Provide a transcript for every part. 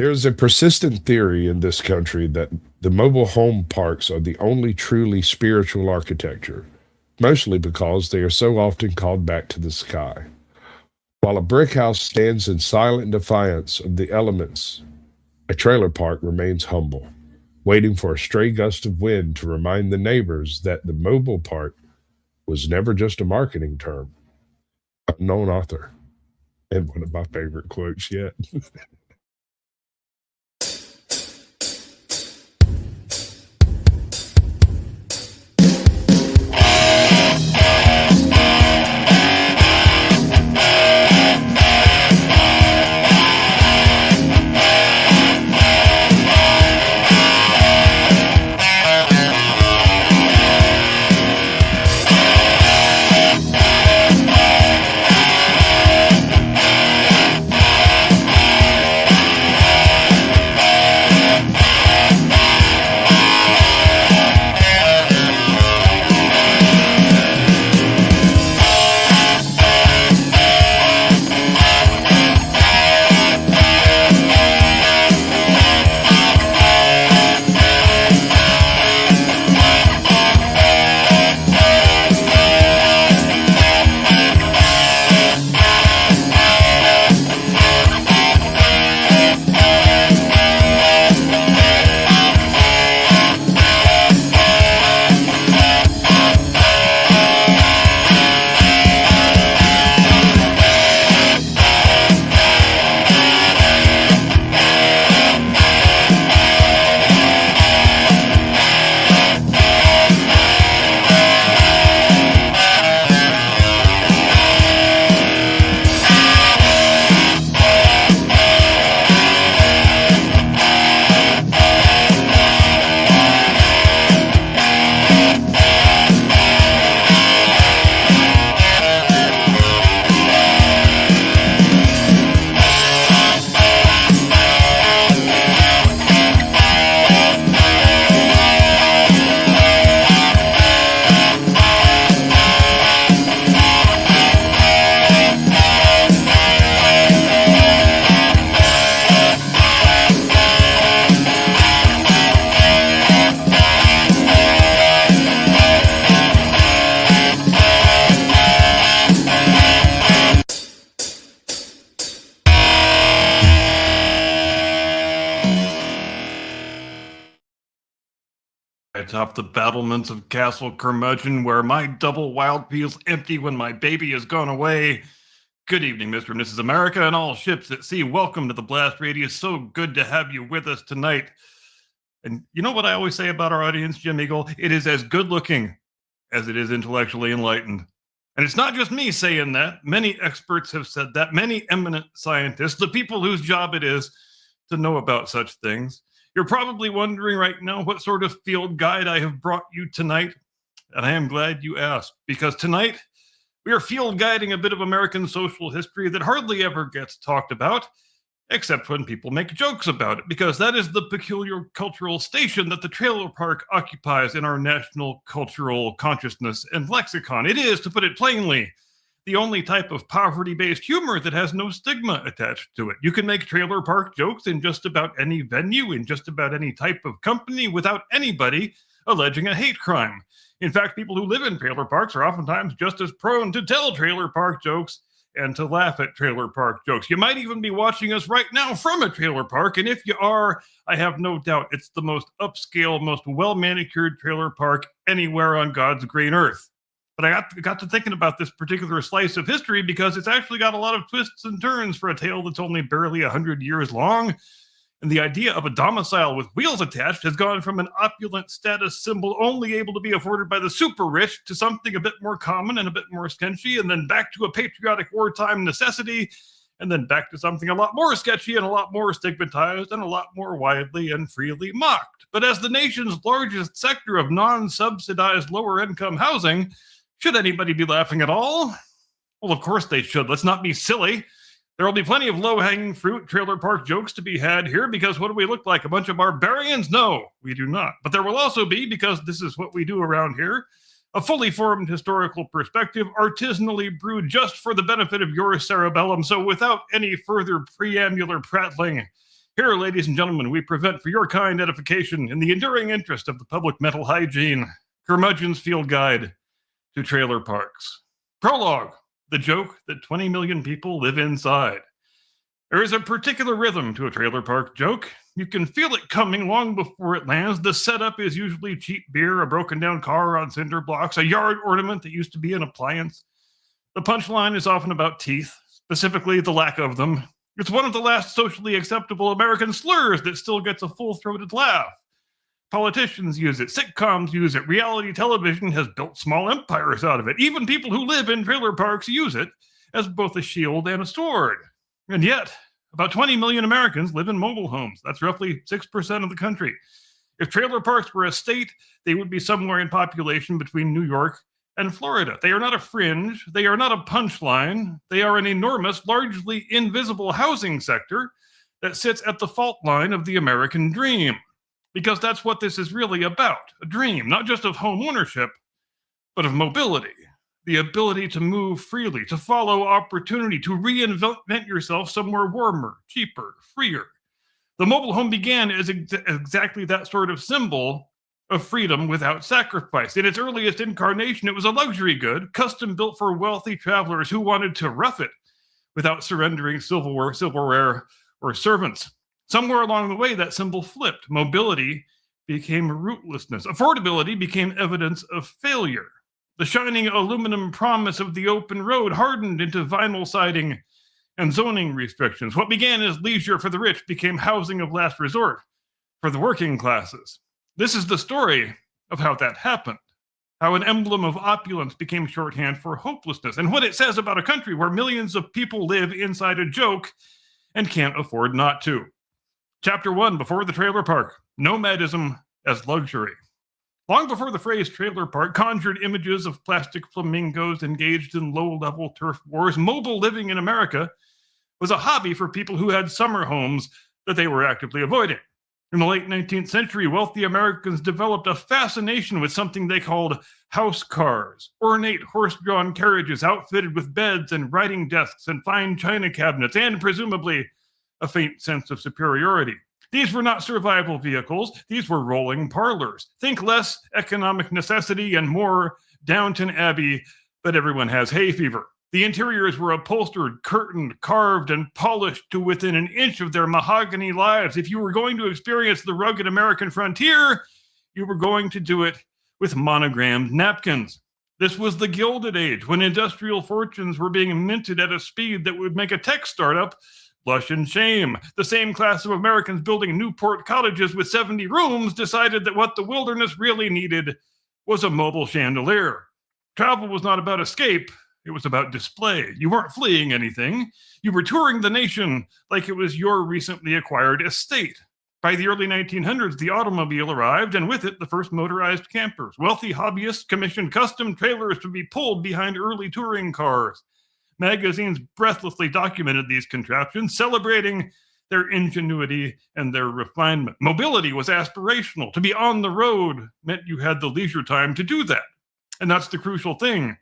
There's a persistent theory in this country that the mobile home parks are the only truly spiritual architecture, mostly because they are so often called back to the sky. While a brick house stands in silent defiance of the elements, a trailer park remains humble, waiting for a stray gust of wind to remind the neighbors that the mobile park was never just a marketing term. Unknown author, and one of my favorite quotes yet. Atop the battlements of Castle Curmudgeon, where my double wild feels empty when my baby has gone away. Good evening, Mr. and Mrs. America, and all ships at sea. Welcome to the Blast Radius. So good to have you with us tonight. And you know what I always say about our audience, Jim Eagle? It is as good looking as it is intellectually enlightened. And it's not just me saying that. Many experts have said that. Many eminent scientists, the people whose job it is to know about such things. You're probably wondering right now what sort of field guide I have brought you tonight. And I am glad you asked, because tonight we are field guiding a bit of American social history that hardly ever gets talked about, except when people make jokes about it, because that is the peculiar cultural station that the trailer park occupies in our national cultural consciousness and lexicon. It is, to put it plainly, the only type of poverty-based humor that has no stigma attached to it. You can make trailer park jokes in just about any venue, in just about any type of company, without anybody alleging a hate crime. In fact, people who live in trailer parks are oftentimes just as prone to tell trailer park jokes and to laugh at trailer park jokes. You might even be watching us right now from a trailer park, and if you are, I have no doubt it's the most upscale, most well-manicured trailer park anywhere on God's green earth. But I got to thinking about this particular slice of history because it's actually got a lot of twists and turns for a tale that's only barely 100 years long. And the idea of a domicile with wheels attached has gone from an opulent status symbol only able to be afforded by the super rich to something a bit more common and a bit more sketchy, and then back to a patriotic wartime necessity, and then back to something a lot more sketchy and a lot more stigmatized and a lot more widely and freely mocked. But as the nation's largest sector of non-subsidized lower-income housing, should anybody be laughing at all? Well, of course they should. Let's not be silly. There will be plenty of low-hanging fruit trailer park jokes to be had here, because what do we look like? A bunch of barbarians? No, we do not. But there will also be, because this is what we do around here, a fully formed historical perspective, artisanally brewed just for the benefit of your cerebellum. So without any further preambular prattling, Here, ladies and gentlemen, we present for your kind edification in the enduring interest of the public mental hygiene, Curmudgeon's Field Guide to Trailer Parks. Prologue, the joke that 20 million people live inside. There is a particular rhythm to a trailer park joke. You can feel it coming long before it lands. The setup is usually cheap beer, a broken down car on cinder blocks, a yard ornament that used to be an appliance. The punchline is often about teeth, specifically the lack of them. It's one of the last socially acceptable American slurs that still gets a full-throated laugh. Politicians use it, sitcoms use it, reality television has built small empires out of it. Even people who live in trailer parks use it as both a shield and a sword. And yet, about 20 million Americans live in mobile homes. That's roughly 6% of the country. If trailer parks were a state, they would be somewhere in population between New York and Florida. They are not a fringe. They are not a punchline. They are an enormous, largely invisible housing sector that sits at the fault line of the American dream. Because that's what this is really about, a dream, not just of home ownership, but of mobility. The ability to move freely, to follow opportunity, to reinvent yourself somewhere warmer, cheaper, freer. The mobile home began as exactly that sort of symbol of freedom without sacrifice. In its earliest incarnation, it was a luxury good, custom built for wealthy travelers who wanted to rough it without surrendering silverware, or servants. Somewhere along the way, that symbol flipped. Mobility became rootlessness. Affordability became evidence of failure. The shining aluminum promise of the open road hardened into vinyl siding and zoning restrictions. What began as leisure for the rich became housing of last resort for the working classes. This is the story of how that happened, how an emblem of opulence became shorthand for hopelessness, and what it says about a country where millions of people live inside a joke and can't afford not to. Chapter 1, Before the Trailer Park, Nomadism as Luxury. Long before the phrase trailer park conjured images of plastic flamingos engaged in low-level turf wars, mobile living in America was a hobby for people who had summer homes that they were actively avoiding. In the late 19th century, wealthy Americans developed a fascination with something they called house cars, ornate horse-drawn carriages outfitted with beds and writing desks and fine china cabinets, and presumably a faint sense of superiority. These were not survival vehicles. These were rolling parlors. Think less economic necessity and more Downton Abbey, but everyone has hay fever. The interiors were upholstered, curtained, carved, and polished to within an inch of their mahogany lives. If you were going to experience the rugged American frontier, you were going to do it with monogrammed napkins. This was the Gilded Age, when industrial fortunes were being minted at a speed that would make a tech startup blush and shame. The same class of Americans building Newport cottages with 70 rooms decided that what the wilderness really needed was a mobile chandelier. Travel was not about escape, it was about display. You weren't fleeing anything. You were touring the nation like it was your recently acquired estate. By the early 1900s, the automobile arrived, and with it, the first motorized campers. Wealthy hobbyists commissioned custom trailers to be pulled behind early touring cars. Magazines breathlessly documented these contraptions, celebrating their ingenuity and their refinement. Mobility was aspirational. To be on the road meant you had the leisure time to do that. And that's the crucial thing.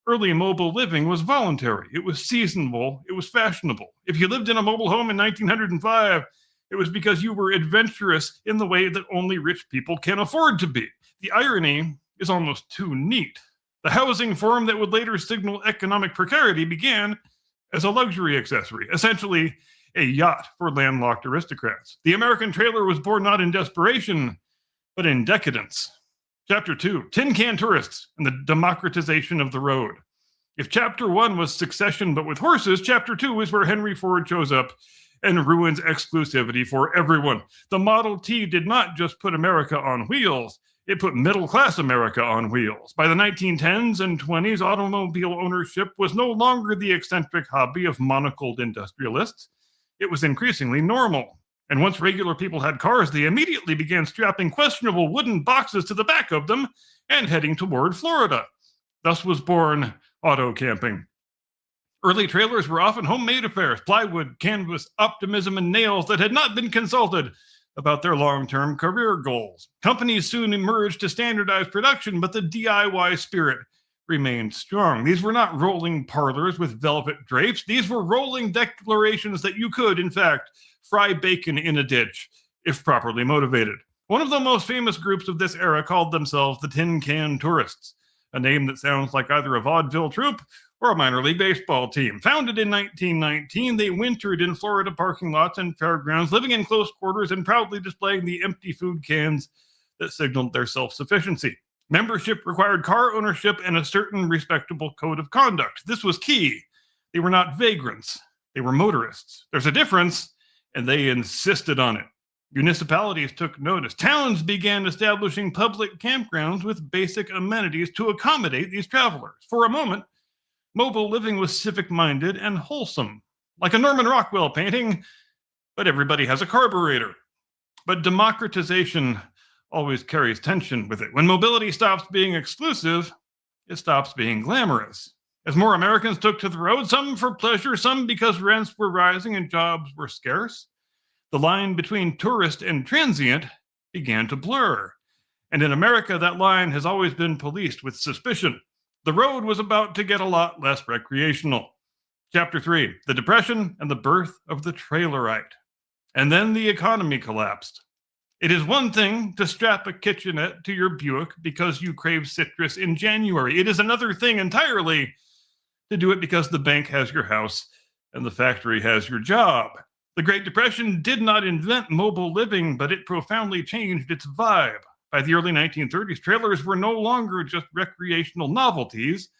Early mobile living was voluntary. It was seasonable. It was fashionable. If you lived in a mobile home in 1905, it was because you were adventurous in the way that only rich people can afford to be. The irony is almost too neat. The housing form that would later signal economic precarity began as a luxury accessory, essentially a yacht for landlocked aristocrats. The American trailer was born not in desperation, but in decadence. Chapter 2, Tin Can Tourists and the Democratization of the Road. If Chapter 1 was Succession but with horses, Chapter 2 is where Henry Ford shows up and ruins exclusivity for everyone. The Model T did not just put America on wheels, it put middle-class America on wheels. By the 1910s and 20s, automobile ownership was no longer the eccentric hobby of monocled industrialists. It was increasingly normal. And once regular people had cars, they immediately began strapping questionable wooden boxes to the back of them and heading toward Florida. Thus was born auto camping. Early trailers were often homemade affairs, plywood, canvas, optimism, and nails that had not been consulted about their long-term career goals. Companies soon emerged to standardize production, but the DIY spirit remained strong. These were not rolling parlors with velvet drapes. These were rolling declarations that you could, in fact, fry bacon in a ditch if properly motivated. One of the most famous groups of this era called themselves the Tin Can Tourists, a name that sounds like either a vaudeville troupe or a minor league baseball team. Founded in 1919, they wintered in Florida parking lots and fairgrounds, living in close quarters and proudly displaying the empty food cans that signaled their self-sufficiency. Membership required car ownership and a certain respectable code of conduct. This was key. They were not vagrants. They were motorists. There's a difference, and they insisted on it. Municipalities took notice. Towns began establishing public campgrounds with basic amenities to accommodate these travelers. For a moment, mobile living was civic-minded and wholesome, like a Norman Rockwell painting, but everybody has a carburetor. But democratization always carries tension with it. When mobility stops being exclusive, it stops being glamorous. As more Americans took to the road, some for pleasure, some because rents were rising and jobs were scarce, the line between tourist and transient began to blur. And in America, that line has always been policed with suspicion. The road was about to get a lot less recreational. Chapter 3, the Depression and the Birth of the Trailerite. And then the economy collapsed. It is one thing to strap a kitchenette to your Buick because you crave citrus in January. It is another thing entirely to do it because the bank has your house and the factory has your job. The Great Depression did not invent mobile living, but it profoundly changed its vibe. By the early 1930s, trailers were no longer just recreational novelties.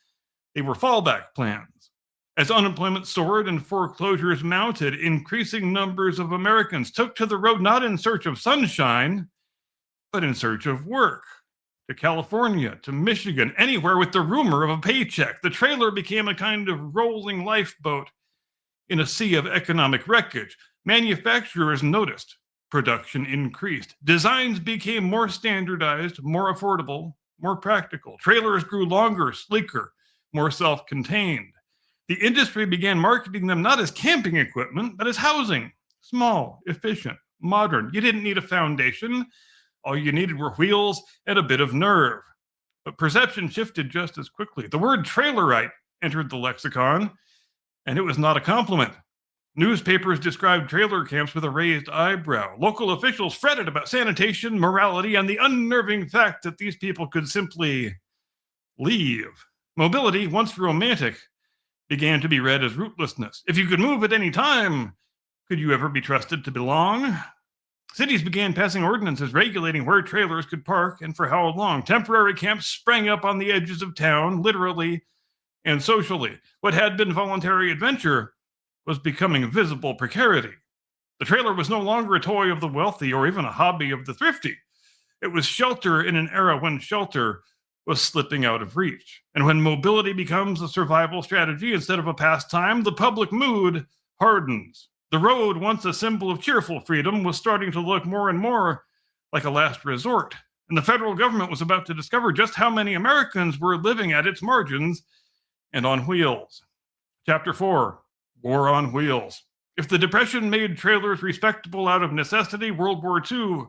They were fallback plans. As unemployment soared and foreclosures mounted, increasing numbers of Americans took to the road not in search of sunshine, but in search of work. To California, to Michigan, anywhere with the rumor of a paycheck. The trailer became a kind of rolling lifeboat in a sea of economic wreckage. Manufacturers noticed. Production increased. Designs became more standardized, more affordable, more practical. Trailers grew longer, sleeker, more self-contained. The industry began marketing them not as camping equipment, but as housing. Small, efficient, modern. You didn't need a foundation. All you needed were wheels and a bit of nerve. But perception shifted just as quickly. The word trailerite entered the lexicon, and it was not a compliment. Newspapers described trailer camps with a raised eyebrow. Local officials fretted about sanitation, morality, and the unnerving fact that these people could simply leave. Mobility, once romantic, began to be read as rootlessness. If you could move at any time, could you ever be trusted to belong? Cities began passing ordinances regulating where trailers could park and for how long. Temporary camps sprang up on the edges of town, literally and socially. What had been voluntary adventure was becoming visible precarity. The trailer was no longer a toy of the wealthy or even a hobby of the thrifty. It was shelter in an era when shelter was slipping out of reach. And when mobility becomes a survival strategy instead of a pastime, the public mood hardens. The road, once a symbol of cheerful freedom, was starting to look more and more like a last resort. And the federal government was about to discover just how many Americans were living at its margins and on wheels. Chapter 4, War on Wheels. If the Depression made trailers respectable out of necessity, World War II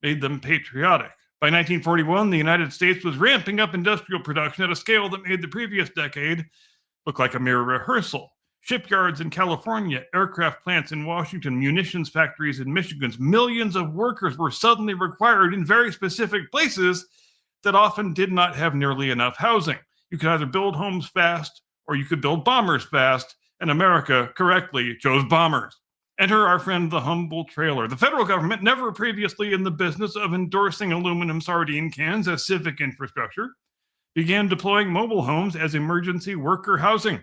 made them patriotic. By 1941, the United States was ramping up industrial production at a scale that made the previous decade look like a mere rehearsal. Shipyards in California, aircraft plants in Washington, munitions factories in Michigan, millions of workers were suddenly required in very specific places that often did not have nearly enough housing. You could either build homes fast or you could build bombers fast, and America correctly chose bombers. Enter our friend the humble trailer. The federal government, never previously in the business of endorsing aluminum sardine cans as civic infrastructure, began deploying mobile homes as emergency worker housing.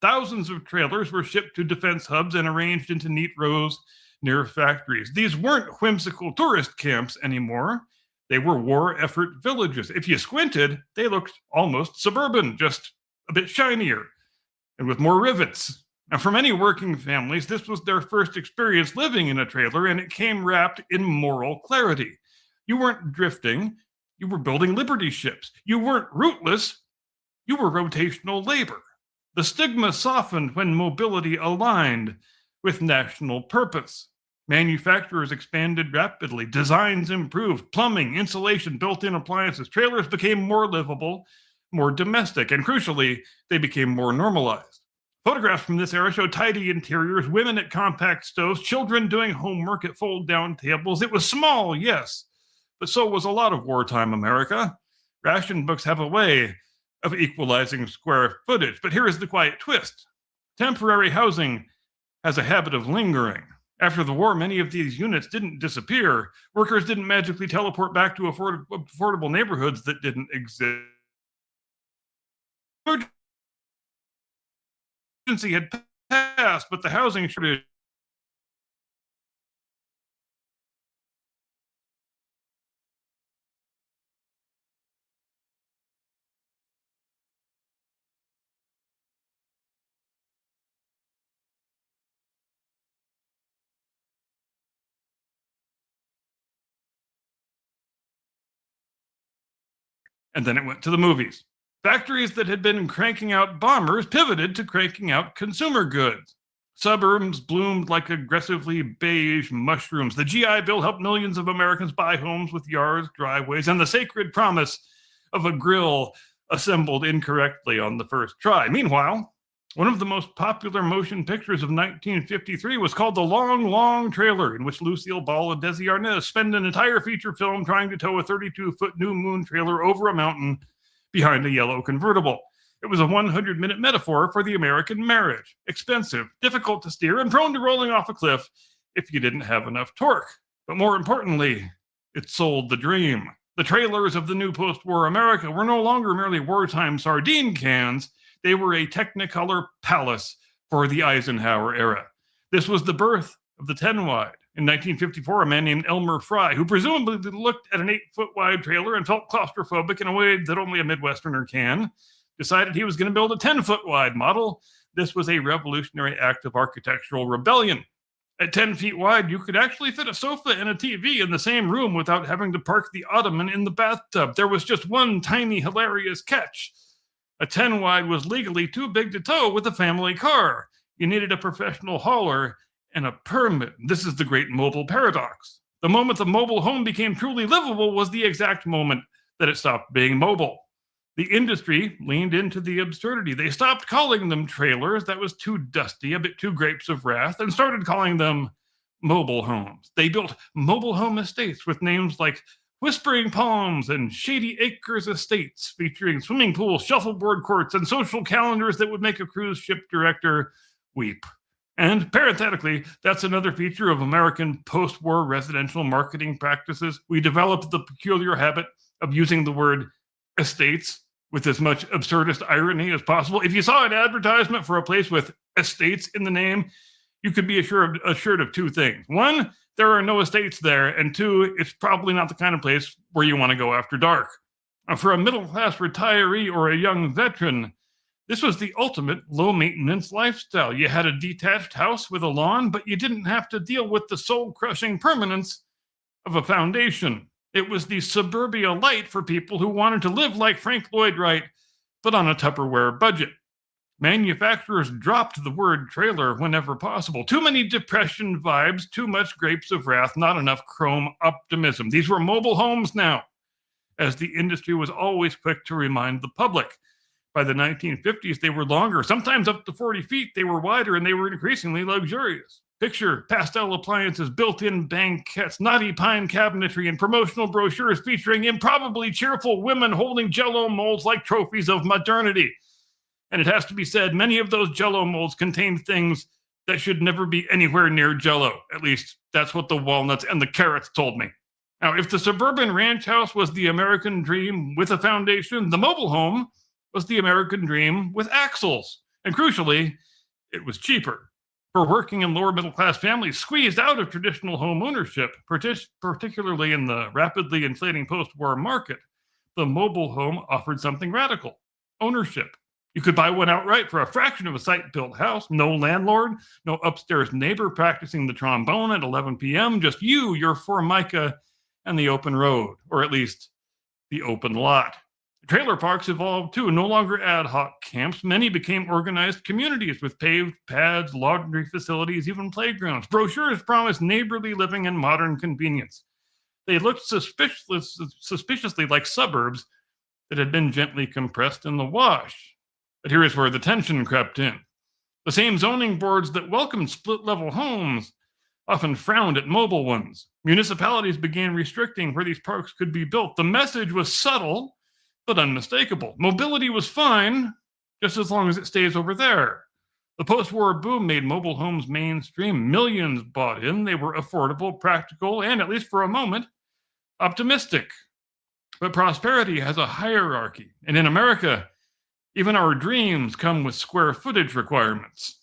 Thousands of trailers were shipped to defense hubs and arranged into neat rows near factories. These weren't whimsical tourist camps anymore. They were war effort villages. If you squinted, they looked almost suburban, just a bit shinier and with more rivets. Now, for many working families, this was their first experience living in a trailer, and it came wrapped in moral clarity. You weren't drifting. You were building liberty ships. You weren't rootless. You were rotational labor. The stigma softened when mobility aligned with national purpose. Manufacturers expanded rapidly. Designs improved. Plumbing, insulation, built-in appliances. Trailers became more livable, more domestic, and crucially, they became more normalized. Photographs from this era show tidy interiors, women at compact stoves, children doing homework at fold-down tables. It was small, yes, but so was a lot of wartime America. Ration books have a way of equalizing square footage, but here is the quiet twist. Temporary housing has a habit of lingering. After the war, many of these units didn't disappear. Workers didn't magically teleport back to affordable neighborhoods that didn't exist. Emergency had passed, but the housing shortage and then it went to the movies. Factories that had been cranking out bombers pivoted to cranking out consumer goods. Suburbs bloomed like aggressively beige mushrooms. The GI Bill helped millions of Americans buy homes with yards, driveways, and the sacred promise of a grill assembled incorrectly on the first try. Meanwhile, one of the most popular motion pictures of 1953 was called The Long, Long Trailer, in which Lucille Ball and Desi Arnaz spend an entire feature film trying to tow a 32-foot New Moon trailer over a mountain behind a yellow convertible. It was a 100-minute metaphor for the American marriage. Expensive, difficult to steer, and prone to rolling off a cliff if you didn't have enough torque. But more importantly, it sold the dream. The trailers of the new post-war America were no longer merely wartime sardine cans. They were a Technicolor palace for the Eisenhower era. This was the birth of the 10-wide. In 1954, a man named Elmer Fry, who presumably looked at an 8-foot-wide trailer and felt claustrophobic in a way that only a Midwesterner can, decided he was going to build a 10-foot-wide model. This was a revolutionary act of architectural rebellion. At 10 feet wide, you could actually fit a sofa and a TV in the same room without having to park the ottoman in the bathtub. There was just one tiny, hilarious catch. A 10-wide was legally too big to tow with a family car. You needed a professional hauler and a permit. This is the great mobile paradox. The moment the mobile home became truly livable was the exact moment that it stopped being mobile. The industry leaned into the absurdity. They stopped calling them trailers. That was too dusty, a bit too grapes of wrath, and started calling them mobile homes. They built mobile home estates with names like Whispering Palms and Shady Acres Estates, featuring swimming pools, shuffleboard courts, and social calendars that would make a cruise ship director weep. And parenthetically, that's another feature of American post-war residential marketing practices. We developed the peculiar habit of using the word estates with as much absurdist irony as possible. If you saw an advertisement for a place with estates in the name, you could be assured of two things. One, there are no estates there, and two, it's probably not the kind of place where you want to go after dark. For a middle-class retiree or a young veteran, this was the ultimate low-maintenance lifestyle. You had a detached house with a lawn, but you didn't have to deal with the soul-crushing permanence of a foundation. It was the suburbia light for people who wanted to live like Frank Lloyd Wright, but on a Tupperware budget. Manufacturers dropped the word trailer whenever possible. Too many depression vibes, too much grapes of wrath, not enough chrome optimism. These were mobile homes now, as the industry was always quick to remind the public. By the 1950s, they were longer, sometimes up to 40 feet. They were wider, and they were increasingly luxurious. Picture pastel appliances, built-in banquettes, knotty pine cabinetry, and promotional brochures featuring improbably cheerful women holding Jell-O molds like trophies of modernity. And it has to be said, many of those Jell-O molds contained things that should never be anywhere near Jell-O. At least, that's what the walnuts and the carrots told me. Now, if the suburban ranch house was the American dream with a foundation, the mobile home was the American dream with axles. And crucially, it was cheaper. For working and lower middle-class families squeezed out of traditional home ownership, particularly in the rapidly inflating post-war market, the mobile home offered something radical: ownership. You could buy one outright for a fraction of a site-built house. No landlord, no upstairs neighbor practicing the trombone at 11 p.m., just you, your Formica, and the open road, or at least the open lot. Trailer parks evolved too, no longer ad hoc camps. Many became organized communities with paved pads, laundry facilities, even playgrounds. Brochures promised neighborly living and modern convenience. They looked suspiciously like suburbs that had been gently compressed in the wash. But here is where the tension crept in. The same zoning boards that welcomed split level homes often frowned at mobile ones. Municipalities began restricting where these parks could be built. The message was subtle, but unmistakable. Mobility was fine, just as long as it stays over there. The post-war boom made mobile homes mainstream. Millions bought in. They were affordable, practical, and, at least for a moment, optimistic. But prosperity has a hierarchy. And in America, even our dreams come with square footage requirements.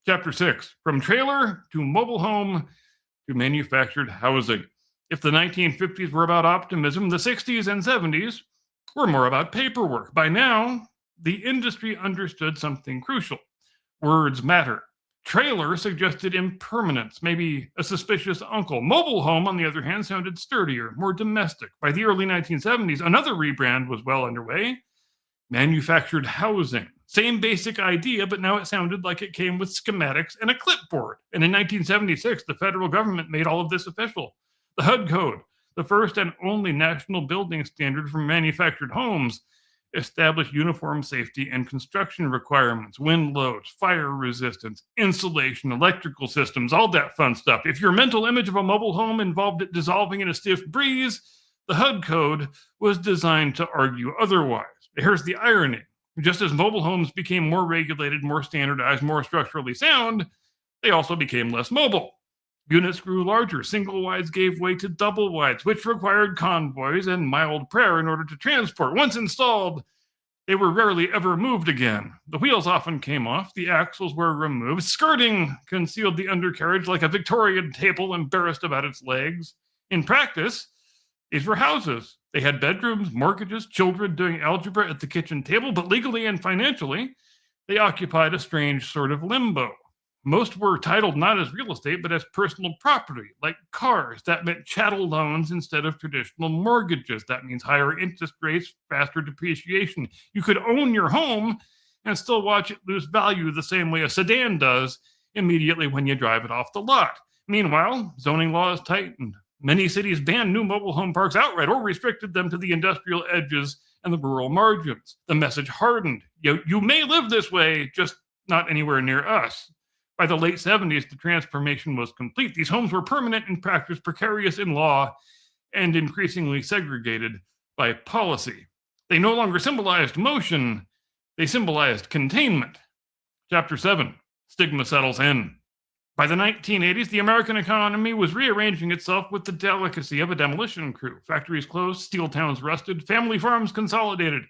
Chapter 6, From Trailer to Mobile Home to Manufactured Housing. If the 1950s were about optimism, the 60s and 70s were more about paperwork. By now, the industry understood something crucial. Words matter. Trailer suggested impermanence, maybe a suspicious uncle. Mobile home, on the other hand, sounded sturdier, more domestic. By the early 1970s, another rebrand was well underway. Manufactured housing. Same basic idea, but now it sounded like it came with schematics and a clipboard. And in 1976, the federal government made all of this official. The HUD Code, the first and only national building standard for manufactured homes, established uniform safety and construction requirements, wind loads, fire resistance, insulation, electrical systems, all that fun stuff. If your mental image of a mobile home involved it dissolving in a stiff breeze, the HUD Code was designed to argue otherwise. Here's the irony. Just as mobile homes became more regulated, more standardized, more structurally sound, they also became less mobile. Units grew larger. Single wides gave way to double wides, which required convoys and mild prayer in order to transport. Once installed, they were rarely ever moved again. The wheels often came off, the axles were removed, skirting concealed the undercarriage like a Victorian table embarrassed about its legs. In practice, these were houses. They had bedrooms, mortgages, children doing algebra at the kitchen table, but legally and financially, they occupied a strange sort of limbo. Most were titled not as real estate, but as personal property, like cars. That meant chattel loans instead of traditional mortgages. That means higher interest rates, faster depreciation. You could own your home and still watch it lose value the same way a sedan does immediately when you drive it off the lot. Meanwhile, zoning laws tightened. Many cities banned new mobile home parks outright or restricted them to the industrial edges and the rural margins. The message hardened. You may live this way, just not anywhere near us. By the late 70s, the transformation was complete. These homes were permanent in practice, precarious in law, and increasingly segregated by policy. They no longer symbolized motion, they symbolized containment. Chapter 7, Stigma Settles In. By the 1980s, the American economy was rearranging itself with the delicacy of a demolition crew. Factories closed, steel towns rusted, family farms consolidated.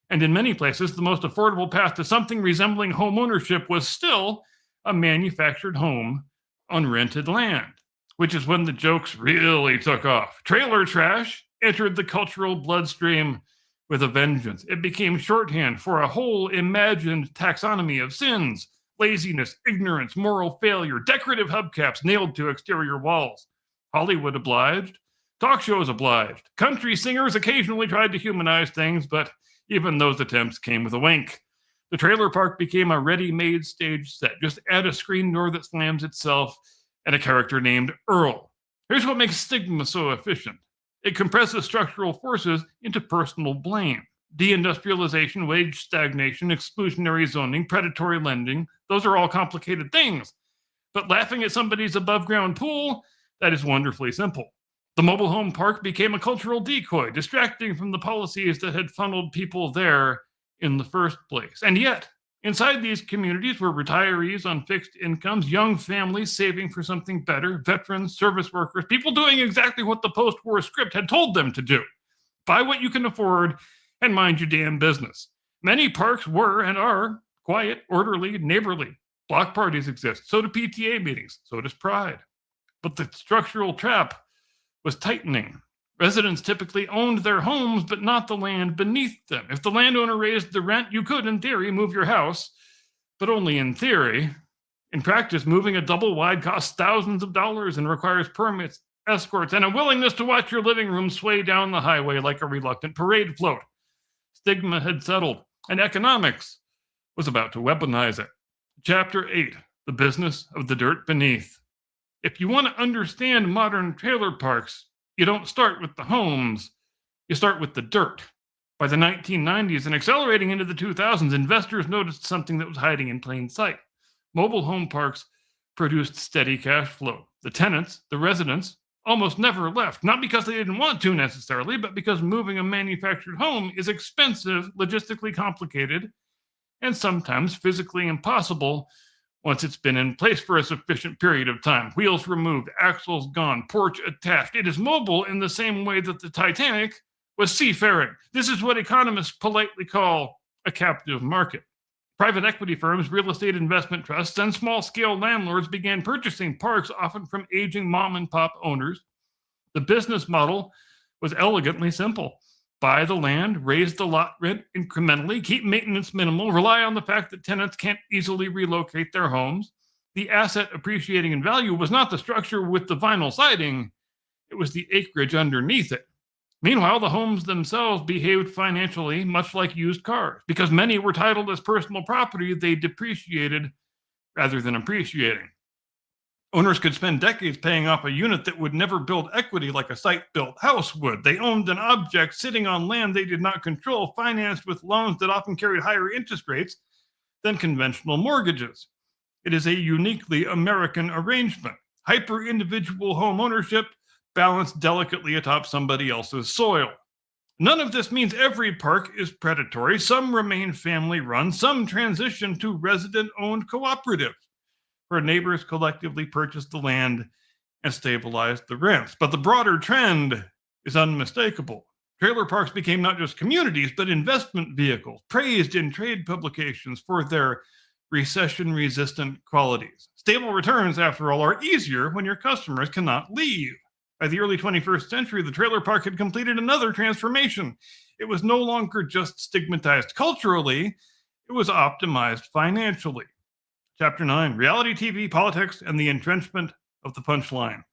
And in many places, the most affordable path to something resembling home ownership was still a manufactured home on rented land, which is when the jokes really took off. Trailer trash entered the cultural bloodstream with a vengeance. It became shorthand for a whole imagined taxonomy of sins: laziness, ignorance, moral failure, decorative hubcaps nailed to exterior walls. Hollywood obliged. Talk shows obliged. Country singers occasionally tried to humanize things, but even those attempts came with a wink. The trailer park became a ready-made stage set. Just add a screen door that slams itself and a character named Earl. Here's what makes stigma so efficient. It compresses structural forces into personal blame. Deindustrialization, wage stagnation, exclusionary zoning, predatory lending, those are all complicated things. But laughing at somebody's above-ground pool, that is wonderfully simple. The mobile home park became a cultural decoy, distracting from the policies that had funneled people there in the first place. And yet, inside these communities were retirees on fixed incomes, young families saving for something better, veterans, service workers, people doing exactly what the post-war script had told them to do. Buy what you can afford and mind your damn business. Many parks were and are quiet, orderly, neighborly. Block parties exist. So do PTA meetings. So does Pride. But the structural trap was tightening. Residents typically owned their homes, but not the land beneath them. If the landowner raised the rent, you could, in theory, move your house, but only in theory. In practice, moving a double wide costs thousands of dollars and requires permits, escorts, and a willingness to watch your living room sway down the highway like a reluctant parade float. Stigma had settled, and economics was about to weaponize it. Chapter 8, The Business of the Dirt Beneath. If you want to understand modern trailer parks, you don't start with the homes, you start with the dirt. By the 1990s and accelerating into the 2000s, investors noticed something that was hiding in plain sight. Mobile home parks produced steady cash flow. The tenants, the residents, almost never left, not because they didn't want to necessarily, but because moving a manufactured home is expensive, logistically complicated, and sometimes physically impossible once it's been in place for a sufficient period of time. Wheels removed, axles gone, porch attached. It is mobile in the same way that the Titanic was seafaring. This is what economists politely call a captive market. Private equity firms, real estate investment trusts, and small-scale landlords began purchasing parks, often from aging mom-and-pop owners. The business model was elegantly simple. Buy the land, raise the lot rent incrementally, keep maintenance minimal, rely on the fact that tenants can't easily relocate their homes. The asset appreciating in value was not the structure with the vinyl siding, it was the acreage underneath it. Meanwhile, the homes themselves behaved financially much like used cars. Because many were titled as personal property, they depreciated rather than appreciating. Owners could spend decades paying off a unit that would never build equity like a site-built house would. They owned an object sitting on land they did not control, financed with loans that often carried higher interest rates than conventional mortgages. It is a uniquely American arrangement. Hyper-individual home ownership balanced delicately atop somebody else's soil. None of this means every park is predatory. Some remain family-run. Some transition to resident-owned cooperatives, where neighbors collectively purchase the land and stabilize the rents. But the broader trend is unmistakable. Trailer parks became not just communities, but investment vehicles, praised in trade publications for their recession-resistant qualities. Stable returns, after all, are easier when your customers cannot leave. By the early 21st century, the trailer park had completed another transformation. It was no longer just stigmatized culturally, it was optimized financially. Chapter 9, Reality TV, Politics, and the Entrenchment of the Punchline.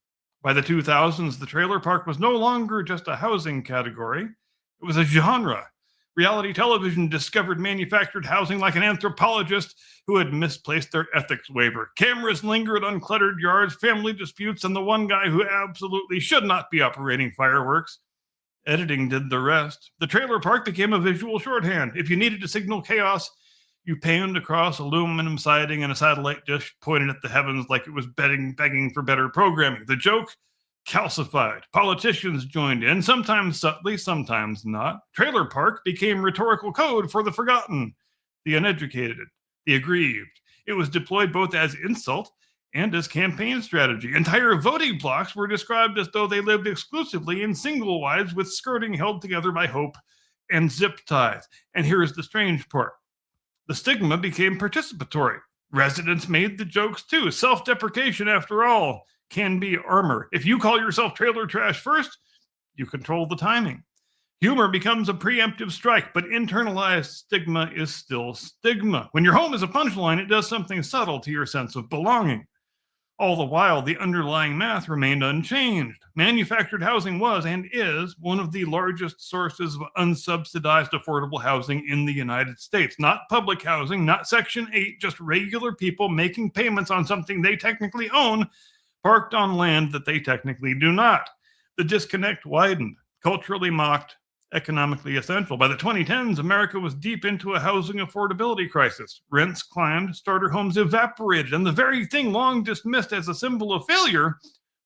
By the 2000s, the trailer park was no longer just a housing category, it was a genre. Reality television discovered manufactured housing like an anthropologist who had misplaced their ethics waiver. Cameras lingered on cluttered yards, family disputes, and the one guy who absolutely should not be operating fireworks. Editing did the rest. The trailer park became a visual shorthand. If you needed to signal chaos, you panned across aluminum siding and a satellite dish pointed at the heavens like it was begging for better programming. The joke calcified. Politicians joined in, sometimes subtly, sometimes not. Trailer park became rhetorical code for the forgotten, the uneducated, the aggrieved. It was deployed both as insult and as campaign strategy. Entire voting blocks were described as though they lived exclusively in single wides with skirting held together by hope and zip ties. And here's the strange part. The stigma became participatory. Residents made the jokes too. Self-deprecation, after all, can be armor. If you call yourself trailer trash first, you control the timing. Humor becomes a preemptive strike, but internalized stigma is still stigma. When your home is a punchline, it does something subtle to your sense of belonging. All the while, the underlying math remained unchanged. Manufactured housing was and is one of the largest sources of unsubsidized affordable housing in the United States. Not public housing, not Section 8, just regular people making payments on something they technically own, parked on land that they technically do not. The disconnect widened, culturally mocked, economically essential. By the 2010s, America was deep into a housing affordability crisis. Rents climbed, starter homes evaporated, and the very thing long dismissed as a symbol of failure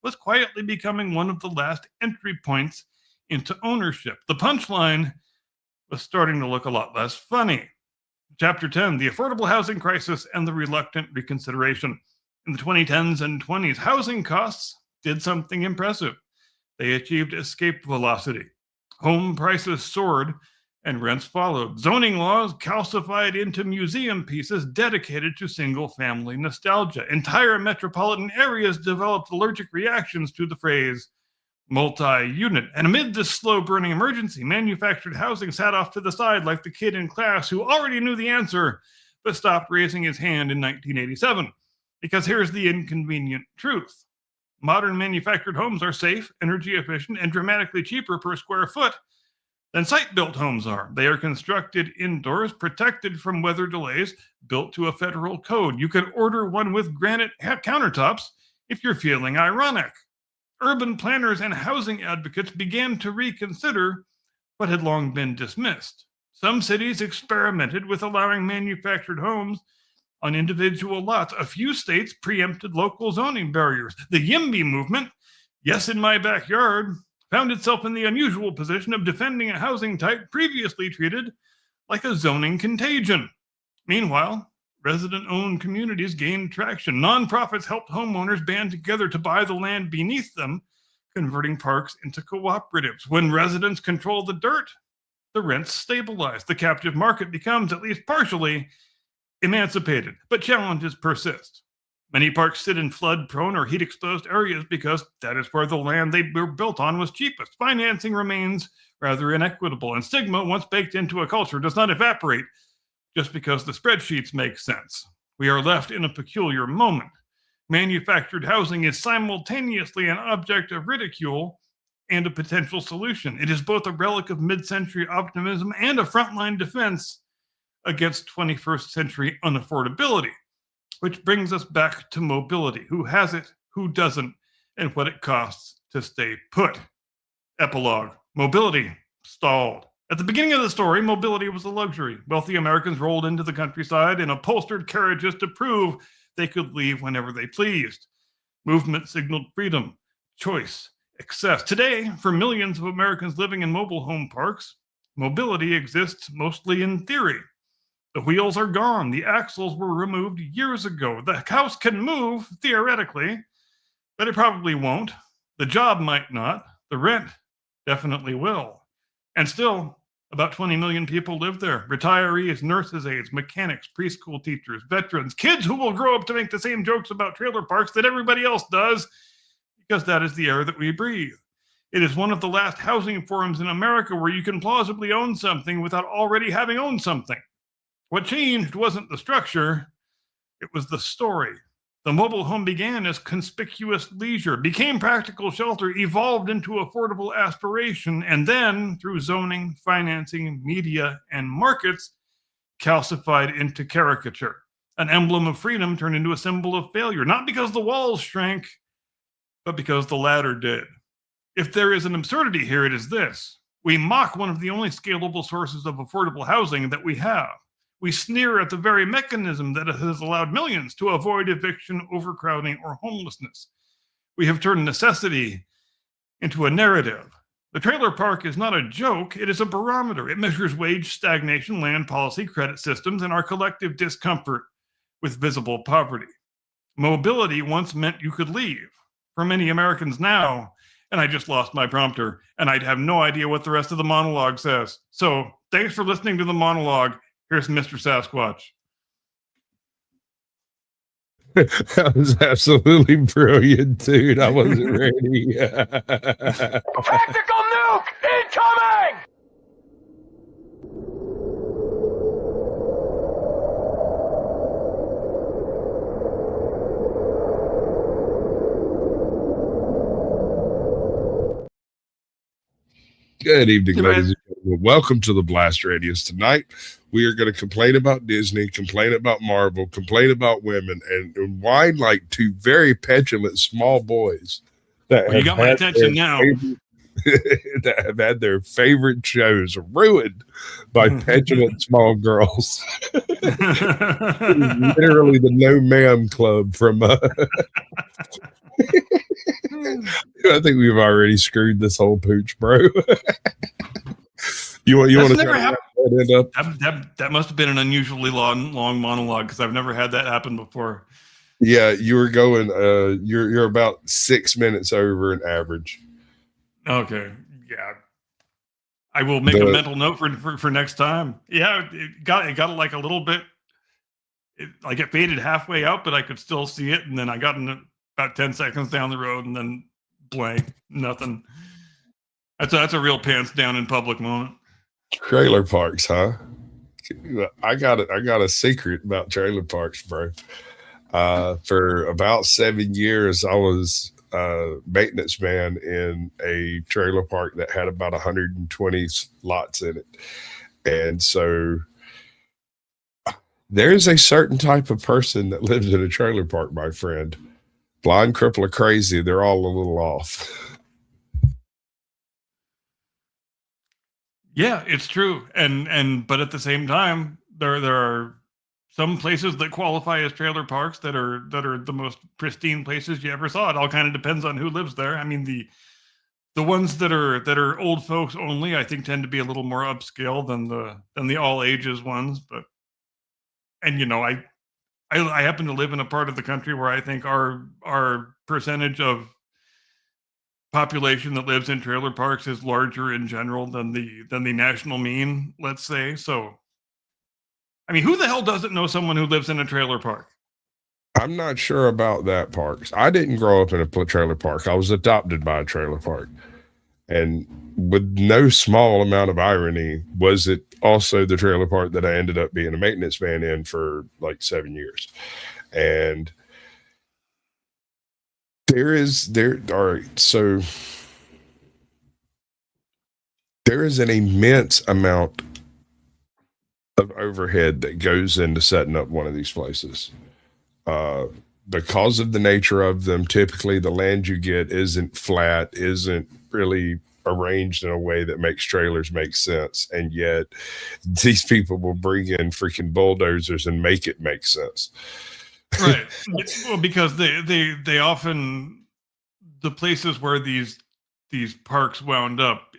was quietly becoming one of the last entry points into ownership. The punchline was starting to look a lot less funny. Chapter 10, The Affordable Housing Crisis and the Reluctant Reconsideration. In the 2010s and 20s, housing costs did something impressive. They achieved escape velocity. Home prices soared and rents followed. Zoning laws calcified into museum pieces dedicated to single-family nostalgia. Entire metropolitan areas developed allergic reactions to the phrase multi-unit. And amid this slow-burning emergency, manufactured housing sat off to the side like the kid in class who already knew the answer but stopped raising his hand in 1987. Because here's the inconvenient truth. Modern manufactured homes are safe, energy efficient, and dramatically cheaper per square foot than site-built homes are. They are constructed indoors, protected from weather delays, built to a federal code. You can order one with granite countertops if you're feeling ironic. Urban planners and housing advocates began to reconsider but had long been dismissed. Some cities experimented with allowing manufactured homes on individual lots. A few states preempted local zoning barriers. The YIMBY movement, yes, in my backyard, found itself in the unusual position of defending a housing type previously treated like a zoning contagion. Meanwhile, resident-owned communities gained traction. Nonprofits helped homeowners band together to buy the land beneath them, converting parks into cooperatives. When residents control the dirt, the rents stabilize. The captive market becomes, at least partially, emancipated, but challenges persist. Many parks sit in flood-prone or heat-exposed areas because that is where the land they were built on was cheapest. Financing remains rather inequitable, and stigma, once baked into a culture, does not evaporate just because the spreadsheets make sense. We are left in a peculiar moment. Manufactured housing is simultaneously an object of ridicule and a potential solution. It is both a relic of mid-century optimism and a frontline defense against 21st century unaffordability, which brings us back to mobility. Who has it, who doesn't, and what it costs to stay put. Epilogue. Mobility stalled. At the beginning of the story, mobility was a luxury. Wealthy Americans rolled into the countryside in upholstered carriages to prove they could leave whenever they pleased. Movement signaled freedom, choice, excess. Today, for millions of Americans living in mobile home parks, mobility exists mostly in theory. The wheels are gone. The axles were removed years ago. The house can move, theoretically, but it probably won't. The job might not. The rent definitely will. And still, about 20 million people live there. Retirees, nurses' aides, mechanics, preschool teachers, veterans, kids who will grow up to make the same jokes about trailer parks that everybody else does, because that is the air that we breathe. It is one of the last housing forums in America where you can plausibly own something without already having owned something. What changed wasn't the structure, it was the story. The mobile home began as conspicuous leisure, became practical shelter, evolved into affordable aspiration, and then, through zoning, financing, media, and markets, calcified into caricature. An emblem of freedom turned into a symbol of failure, not because the walls shrank, but because the ladder did. If there is an absurdity here, it is this. We mock one of the only scalable sources of affordable housing that we have. We sneer at the very mechanism that has allowed millions to avoid eviction, overcrowding, or homelessness. We have turned necessity into a narrative. The trailer park is not a joke, it is a barometer. It measures wage stagnation, land policy, credit systems, and our collective discomfort with visible poverty. Mobility once meant you could leave. For many Americans now, and I just lost my prompter, and I'd have no idea what the rest of the monologue says. So thanks for listening to the monologue. Here's Mr. Sasquatch. That was absolutely brilliant, dude. I wasn't ready. Tactical nuke incoming! Good evening, Hey, ladies man. and gentlemen. Welcome to the Blast Radius. Tonight, we are going to complain about Disney, complain about Marvel, complain about women, and whine like two very petulant small boys that Well, you got my had attention their now. that have had their favorite shows ruined by petulant small girls. Literally the No Ma'am Club from I think we've already screwed this whole pooch, bro. you want That's to never try to happened. wrap that end up? That must have been an unusually long monologue because I've never had that happen before. Yeah, you were going you're about 6 minutes over an average. Okay, yeah, I will make a mental note for next time. Yeah, it got like a little bit, like it faded halfway out, but I could still see it, and then I got in about 10 seconds down the road, and then blank, nothing. That's a real pants down in public moment. Trailer parks, huh? I got a secret about trailer parks, bro. For about 7 years, I was maintenance man in a trailer park that had about 120 lots in it. And so there's a certain type of person that lives in a trailer park, my friend. Blind, cripple, or crazy, they're all a little off. Yeah, it's true. But at the same time, there are some places that qualify as trailer parks that are the most pristine places you ever saw. It all kind of depends on who lives there. I mean, the ones that are old folks only, I think, tend to be a little more upscale than the all ages ones. But and I happen to live in a part of the country where I think our percentage of population that lives in trailer parks is larger in general than the national mean, let's say. So, I mean, who the hell doesn't know someone who lives in a trailer park? I'm not sure about that parks. I didn't grow up in a trailer park. I was adopted by a trailer park. And with no small amount of irony, was it also the trailer park that I ended up being a maintenance man in for like 7 years. And so there is an immense amount of overhead that goes into setting up one of these places. Because of the nature of them, typically the land you get isn't flat, isn't really arranged in a way that makes trailers make sense. And yet these people will bring in freaking bulldozers and make it make sense. Right. Well, because they often, the places where these parks wound up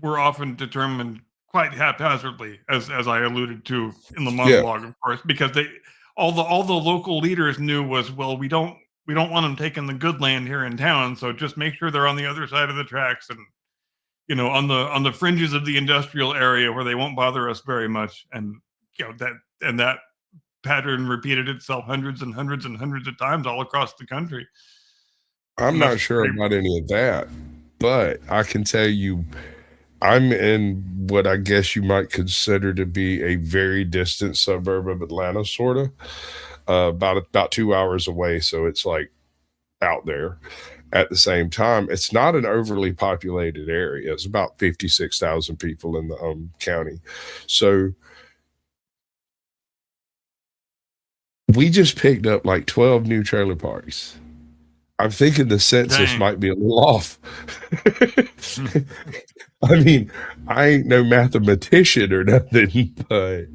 were often determined quite haphazardly, as I alluded to in the Yeah. monologue, of course, because all the local leaders knew was, well, we don't want them taking the good land here in town, so just make sure they're on the other side of the tracks and on the fringes of the industrial area where they won't bother us very much. And that pattern repeated itself hundreds and hundreds and hundreds of times all across the country. I'm And that's not sure pretty, about any of that, but I can tell you I'm in what I guess you might consider to be a very distant suburb of Atlanta, sort of, about 2 hours away. So it's like out there. At the same time, it's not an overly populated area. It's about 56,000 people in the county. So we just picked up like 12 new trailer parks. I'm thinking the census dang. might be a little off. I mean, I ain't no mathematician or nothing, but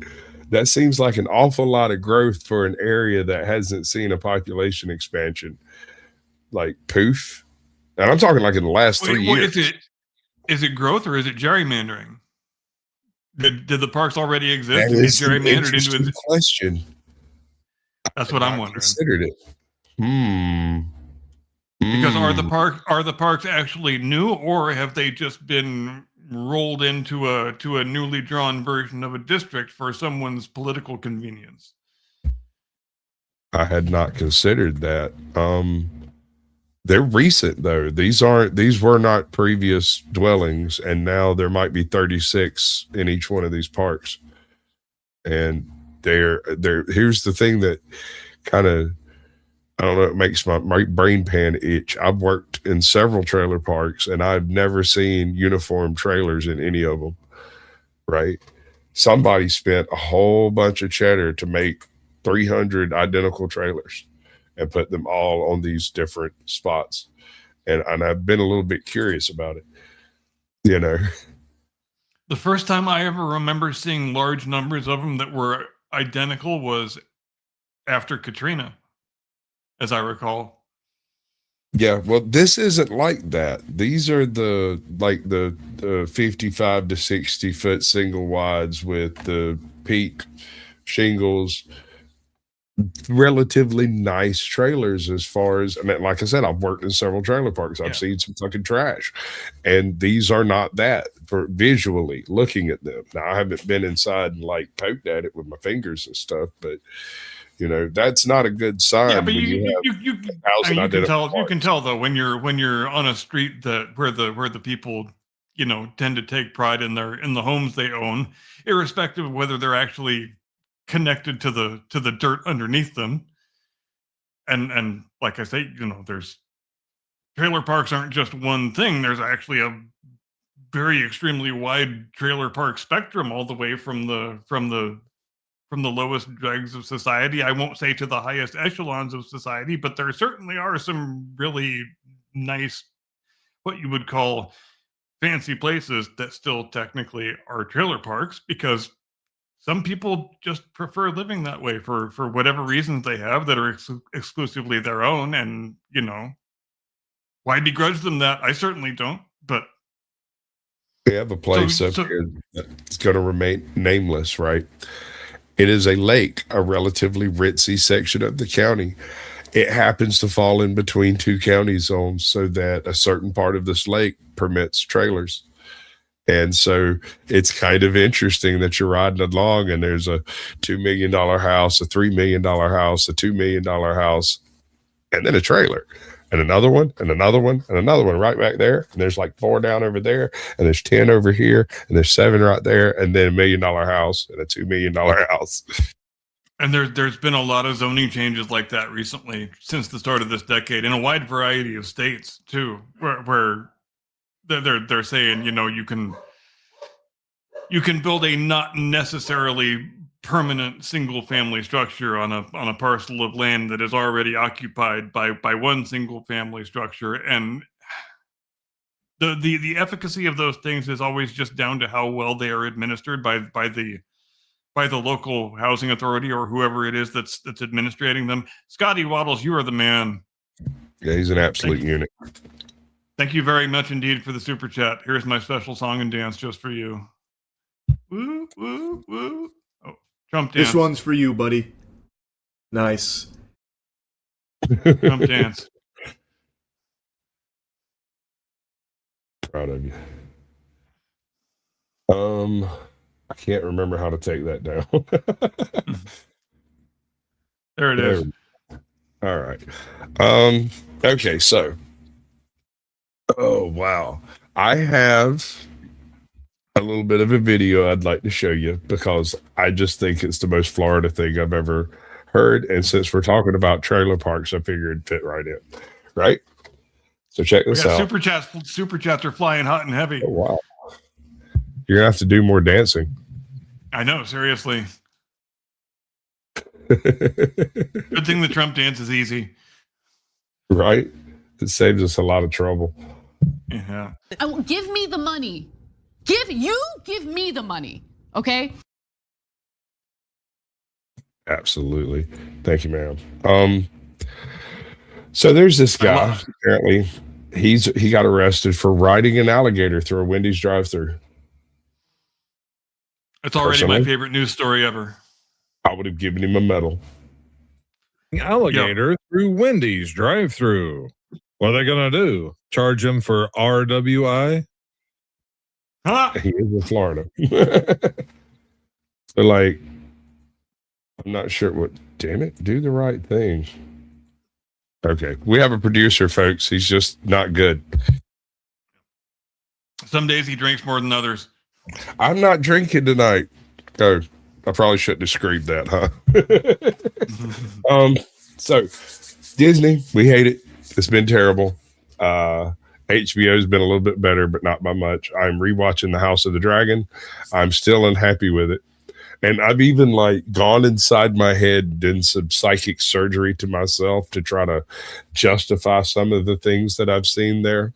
that seems like an awful lot of growth for an area that hasn't seen a population expansion. Like poof. And I'm talking like in the last Wait, 3 years. is it growth or is it gerrymandering? Did the parks already exist That and get is an gerrymandered into interesting it? question. That's I've what I'm not wondering. considered it. Hmm. Because Hmm. are the parks actually new, or have they just been rolled into a newly drawn version of a district for someone's political convenience? I had not considered that. They're recent though. These were not previous dwellings, and now there might be 36 in each one of these parks. And they're here's the thing that kind of, I don't know, it makes my brain pan itch. I've worked in several trailer parks and I've never seen uniform trailers in any of them, right? Somebody spent a whole bunch of cheddar to make 300 identical trailers and put them all on these different spots. And I've been a little bit curious about it, you know. The first time I ever remember seeing large numbers of them that were identical was after Katrina, as I recall. Yeah, well, this isn't like that. These are the 55 to 60 foot single wides with the peak shingles, relatively nice trailers. As far as, I mean, like I said, I've worked in several trailer parks. I've Yeah. seen some fucking trash, and these are not that for visually looking at them. Now, I haven't been inside and like poked at it with my fingers and stuff, but that's not a good sign Yeah, but when you have I 1,000 mean, identical you can parts. tell though when you're on a street that where the people tend to take pride in the homes they own, irrespective of whether they're actually connected to the dirt underneath them. And like I say, there's trailer parks aren't just one thing. There's actually a very extremely wide trailer park spectrum, all the way from the lowest dregs of society. I won't say to the highest echelons of society, but there certainly are some really nice, what you would call fancy places that still technically are trailer parks, because some people just prefer living that way for whatever reasons they have that are exclusively their own. And why begrudge them that? I certainly don't. But We have a place up so here that's going to remain nameless, right? It is a lake, a relatively ritzy section of the county. It happens to fall in between two county zones so that a certain part of this lake permits trailers. And so it's kind of interesting that you're riding along and there's a $2 million house, a $3 million house, a $2 million house, and then a trailer. And another one, and another one, and another one right back there. And there's like 4 down over there, and there's 10 over here, and there's 7 right there, and then $1 million house and a $2 million house. And there's been a lot of zoning changes like that recently since the start of this decade in a wide variety of states too, where they're saying, you can build a not necessarily permanent single family structure on a parcel of land that is already occupied by one single family structure. And the efficacy of those things is always just down to how well they are administered by the local housing authority or whoever it is that's administrating them. Scotty Waddles, you are the man. Yeah, he's an absolute unit. Thank you very much indeed for the super chat. Here's my special song and dance just for you. Woo, woo, woo. Oh, Trump dance. This one's for you, buddy. Nice. Trump dance. Proud of you. I can't remember how to take that down. There it is. All right. Okay, so. Oh, wow. I have a little bit of a video I'd like to show you because I just think it's the most Florida thing I've ever heard. And since we're talking about trailer parks, I figured it'd fit right in. Right? So check this out. Super chats are flying hot and heavy. Oh, wow. You're going to have to do more dancing. I know, seriously. Good thing the Trump dance is easy. Right? It saves us a lot of trouble. Yeah. Give me the money. Give me the money. Okay? Absolutely. Thank you, ma'am. So there's this guy. Apparently, he got arrested for riding an alligator through a Wendy's drive-thru. It's already my favorite news story ever. I would have given him a medal. Alligator through Wendy's drive-thru. What are they gonna do? Charge him for RWI? Huh? He is in Florida. So, like, I'm not sure what. Damn it! Do the right thing. Okay, we have a producer, folks. He's just not good. Some days he drinks more than others. I'm not drinking tonight. Oh, I probably shouldn't have screamed that, huh? So Disney, we hate it. It's been terrible. HBO's been a little bit better, but not by much. I'm rewatching The House of the Dragon. I'm still unhappy with it. And I've even gone inside my head, done some psychic surgery to myself to try to justify some of the things that I've seen there.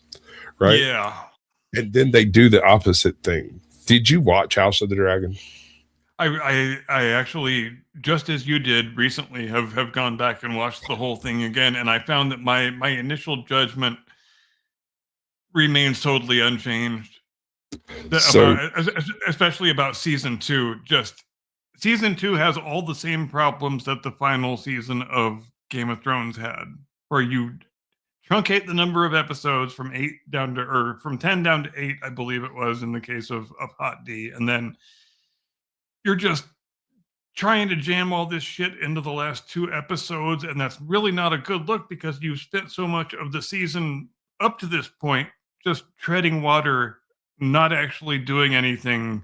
Right. Yeah. And then they do the opposite thing. Did you watch House of the Dragon? I actually, just as you did recently, have gone back and watched the whole thing again, and I found that my initial judgment remains totally unchanged. Especially about season 2. Just season 2 has all the same problems that the final season of Game of Thrones had, where you truncate the number of episodes from 10 down to 8, I believe it was in the case of Hot D, and then you're just trying to jam all this shit into the last 2 episodes, and that's really not a good look because you've spent so much of the season up to this point just treading water, not actually doing anything.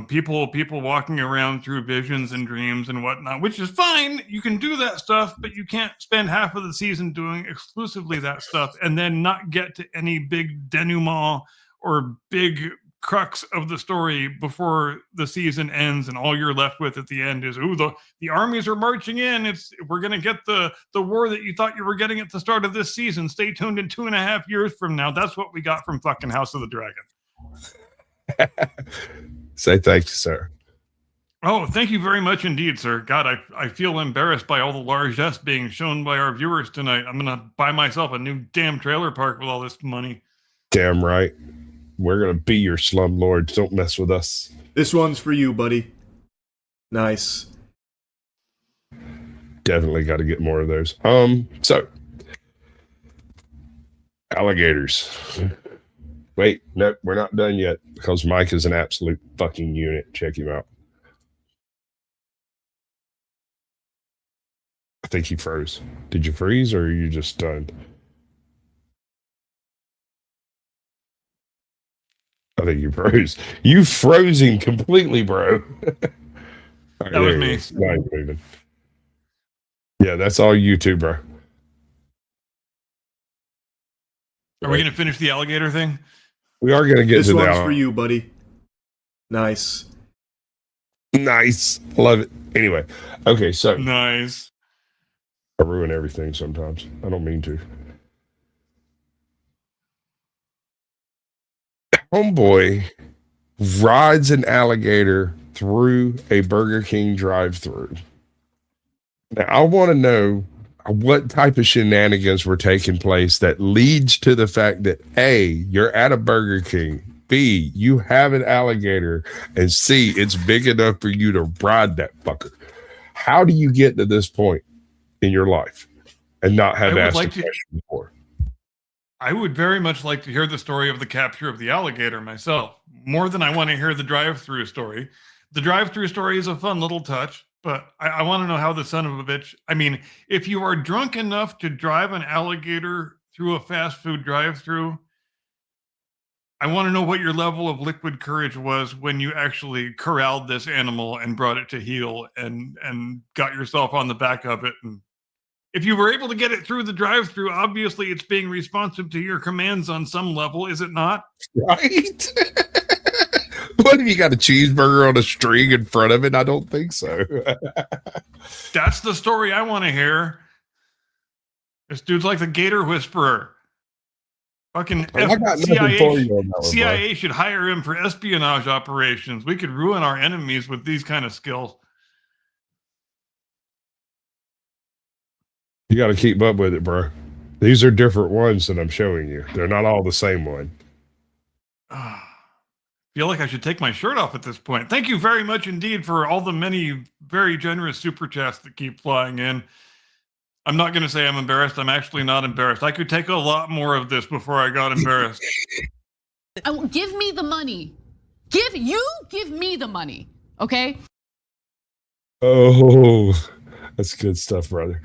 People walking around through visions and dreams and whatnot, which is fine. You can do that stuff, but you can't spend half of the season doing exclusively that stuff and then not get to any big denouement or big crux of the story before the season ends, and all you're left with at the end is, ooh, the armies are marching in. We're gonna get the war that you thought you were getting at the start of this season. Stay tuned in 2.5 years from now. That's what we got from fucking House of the Dragon. Say thank you, sir. Oh, thank you very much indeed, sir. God, I feel embarrassed by all the largesse being shown by our viewers tonight. I'm gonna buy myself a new damn trailer park with all this money. Damn right. We're gonna be your slumlords. Don't mess with us. This one's for you, buddy. Nice. Definitely got to get more of those. So alligators. Wait, no, we're not done yet because Mike is an absolute fucking unit. Check him out. I think he froze. Did you freeze or are you just stunned? I think you froze. You frozen completely, bro. Right, that was me. Now you're moving. Yeah, that's all you too, bro. Are we gonna finish the alligator thing? We are gonna get This to one's that. for you, buddy. Nice. Nice. Love it. Anyway, okay, so Nice. I ruin everything sometimes. I don't mean to. Homeboy rides an alligator through a Burger King drive-thru. Now, I want to know what type of shenanigans were taking place that leads to the fact that A, you're at a Burger King, B, you have an alligator, and C, it's big enough for you to ride that fucker. How do you get to this point in your life and not have asked the question before? I would very much like to hear the story of the capture of the alligator myself, more than I want to hear the drive-through story. The drive-through story is a fun little touch, but I want to know how the son of a bitch. I mean, if you are drunk enough to drive an alligator through a fast food drive-through, I want to know what your level of liquid courage was when you actually corralled this animal and brought it to heel and got yourself on the back of it. And if you were able to get it through the drive-through, obviously it's being responsive to your commands on some level, is it not? Right? What if you got a cheeseburger on a string in front of it? I don't think so. That's the story I want to hear. This dude's like the Gator Whisperer. Fucking I got nothing for you on that one, CIA should hire him for espionage operations. We could ruin our enemies with these kind of skills. You got to keep up with it, bro. These are different ones that I'm showing you. They're not all the same one. Feel like I should take my shirt off at this point. Thank you very much indeed for all the many very generous super chats that keep flying in. I'm not going to say I'm embarrassed. I'm actually not embarrassed. I could take a lot more of this before I got embarrassed. Give me the money. Give me the money, okay? Oh, that's good stuff, brother.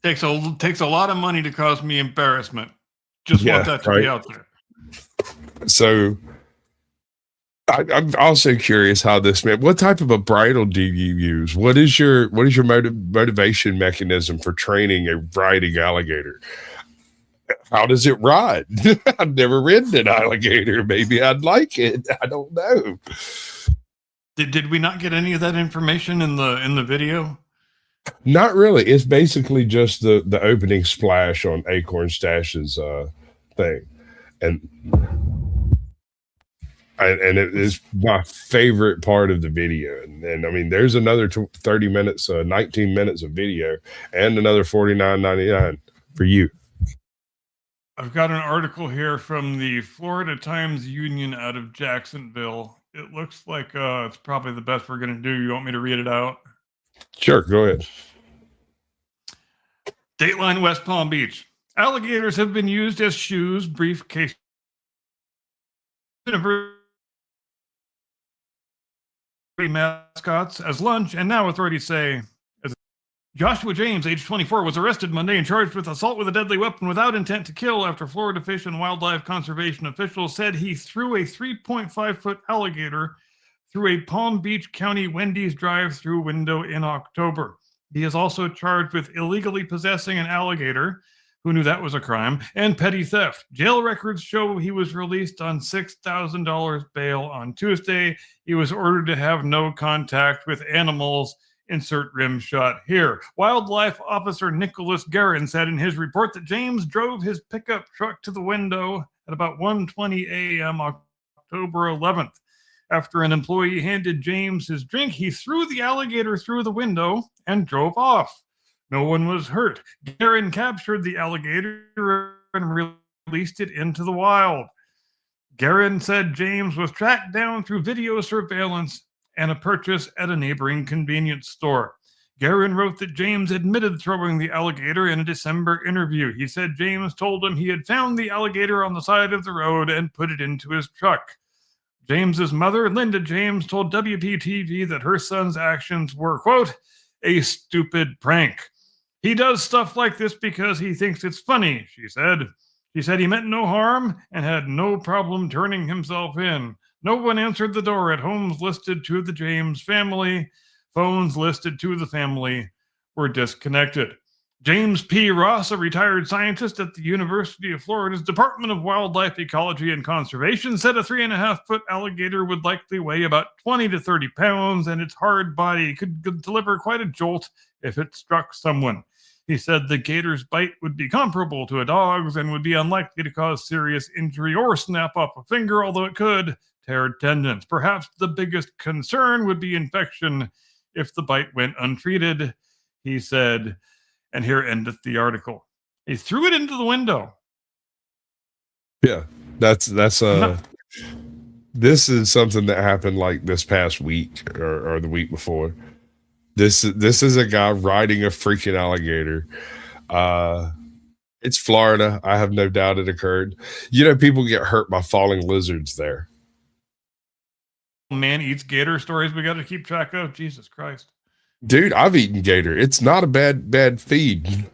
Takes a lot of money to cause me embarrassment. Just want that to be out there. So I'm also curious how this man. What type of a bridle do you use? What is your motivation mechanism for training a riding alligator? How does it ride? I've never ridden an alligator. Maybe I'd like it. I don't know. Did we not get any of that information in the video? Not really. It's basically just the opening splash on Acorn Stash's thing, and it is my favorite part of the video. And I mean, there's another 30 minutes, 19 minutes of video, and another $49.99 for you. I've got an article here from the Florida Times Union out of Jacksonville. It looks like it's probably the best we're going to do. You want me to read it out? Sure, go ahead. Dateline West Palm Beach. Alligators have been used as shoes, briefcase, mascots, as lunch, and now authorities say Joshua James, age 24, was arrested Monday and charged with assault with a deadly weapon without intent to kill after Florida Fish and Wildlife Conservation officials said he threw a 3.5-foot alligator through a Palm Beach County Wendy's drive-through window in October. He is also charged with illegally possessing an alligator, Who knew that was a crime? And petty theft. Jail records show he was released on $6,000 bail on Tuesday. He was ordered to have no contact with animals. Insert rim shot here. Wildlife officer Nicholas Guerin said in his report that James drove his pickup truck to the window at about 1:20 a.m. October 11th. After an employee handed James his drink, he threw the alligator through the window and drove off. No one was hurt. Guerin captured the alligator and released it into the wild. Guerin said James was tracked down through video surveillance and a purchase at a neighboring convenience store. Guerin wrote that James admitted throwing the alligator in a December interview. He said James told him he had found the alligator on the side of the road and put it into his truck. James's mother, Linda James, told WPTV that her son's actions were, quote, a stupid prank. He does stuff like this because he thinks it's funny, she said. She said he meant no harm and had no problem turning himself in. No one answered the door at homes listed to the James family. Phones listed to the family were disconnected. James P. Ross, a retired scientist at the University of Florida's Department of Wildlife Ecology and Conservation, said a 3.5-foot alligator would likely weigh about 20 to 30 pounds, and its hard body could deliver quite a jolt if it struck someone. He said the gator's bite would be comparable to a dog's and would be unlikely to cause serious injury or snap off a finger, although it could tear tendons. Perhaps the biggest concern would be infection if the bite went untreated, he said. And here endeth the article. He threw it into the window. Yeah, that's this is something that happened like this past week or the week before. This is a guy riding a freaking alligator. It's Florida. I have no doubt it occurred. You know, people get hurt by falling lizards there. Man eats gator stories we got to keep track of. Jesus Christ. Dude, I've eaten gator. It's not a bad feed.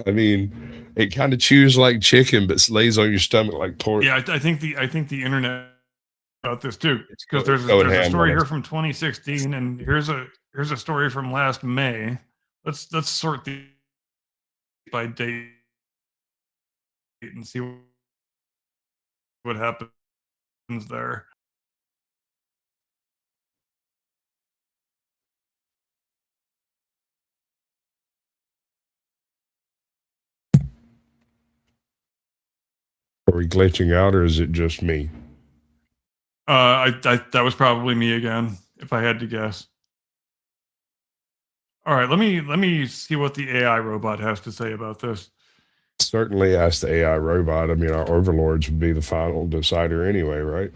I mean, it kind of chews like chicken, but lays on your stomach like pork. Yeah, I think the internet about this too, because there's going a ham story on here it. from 2016, and here's a story from last May. Let's sort these by date and see what happens there. Are we glitching out, or is it just me? That was probably me again, if I had to guess. All right, let me see what the AI robot has to say about this. Certainly ask the AI robot. I mean, our overlords would be the final decider anyway, right?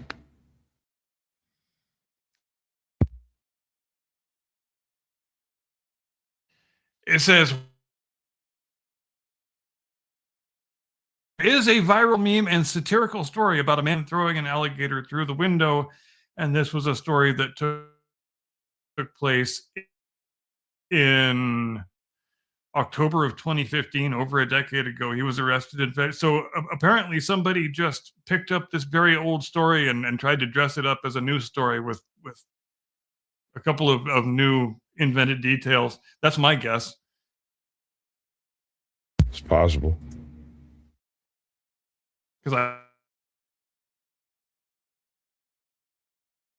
It says, is a viral meme and satirical story about a man throwing an alligator through the window. And this was a story that took place in October of 2015, over a decade ago. He was arrested in fact. So apparently somebody just picked up this very old story and tried to dress it up as a news story with a couple of new invented details. That's my guess. It's possible. Because I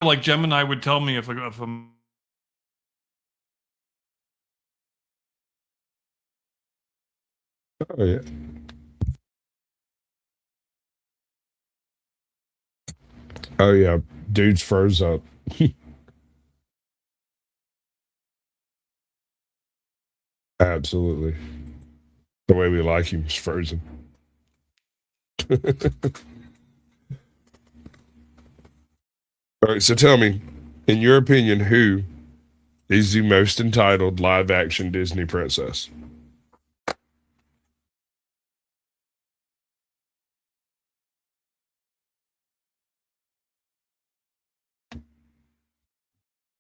like Gemini would tell me if a Oh yeah. Oh yeah. Dude's froze up. Absolutely. The way we like him is frozen. All right, so tell me, in your opinion, who is the most entitled live action Disney princess?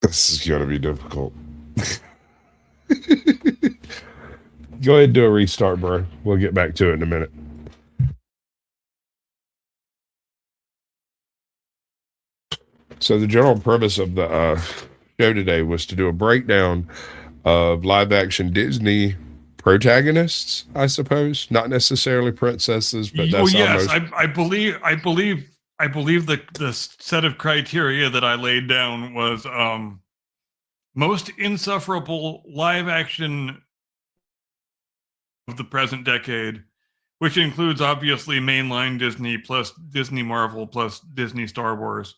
This is going to be difficult. Go ahead and do a restart, bro. We'll get back to it in a minute. So the general premise of the show today was to do a breakdown of live action Disney protagonists, I suppose, not necessarily princesses, but that's yes, almost I believe the set of criteria that I laid down was most insufferable live action of the present decade, which includes obviously mainline Disney plus Disney Marvel plus Disney Star Wars.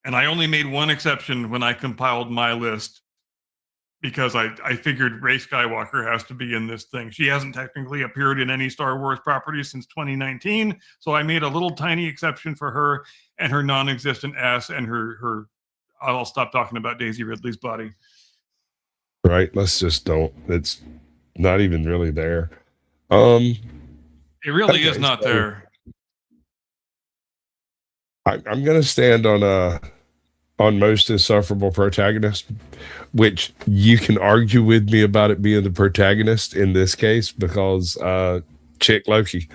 And I only made one exception when I compiled my list, because I figured Rey Skywalker has to be in this thing. She hasn't technically appeared in any Star Wars properties since 2019, so I made a little tiny exception for her and her non-existent ass and her I'll stop talking about Daisy Ridley's body. right. Let's just don't. It's not even really there. It really Okay, is not so- there. I'm going to stand on most insufferable protagonist, which you can argue with me about it being the protagonist in this case, because Chick Loki.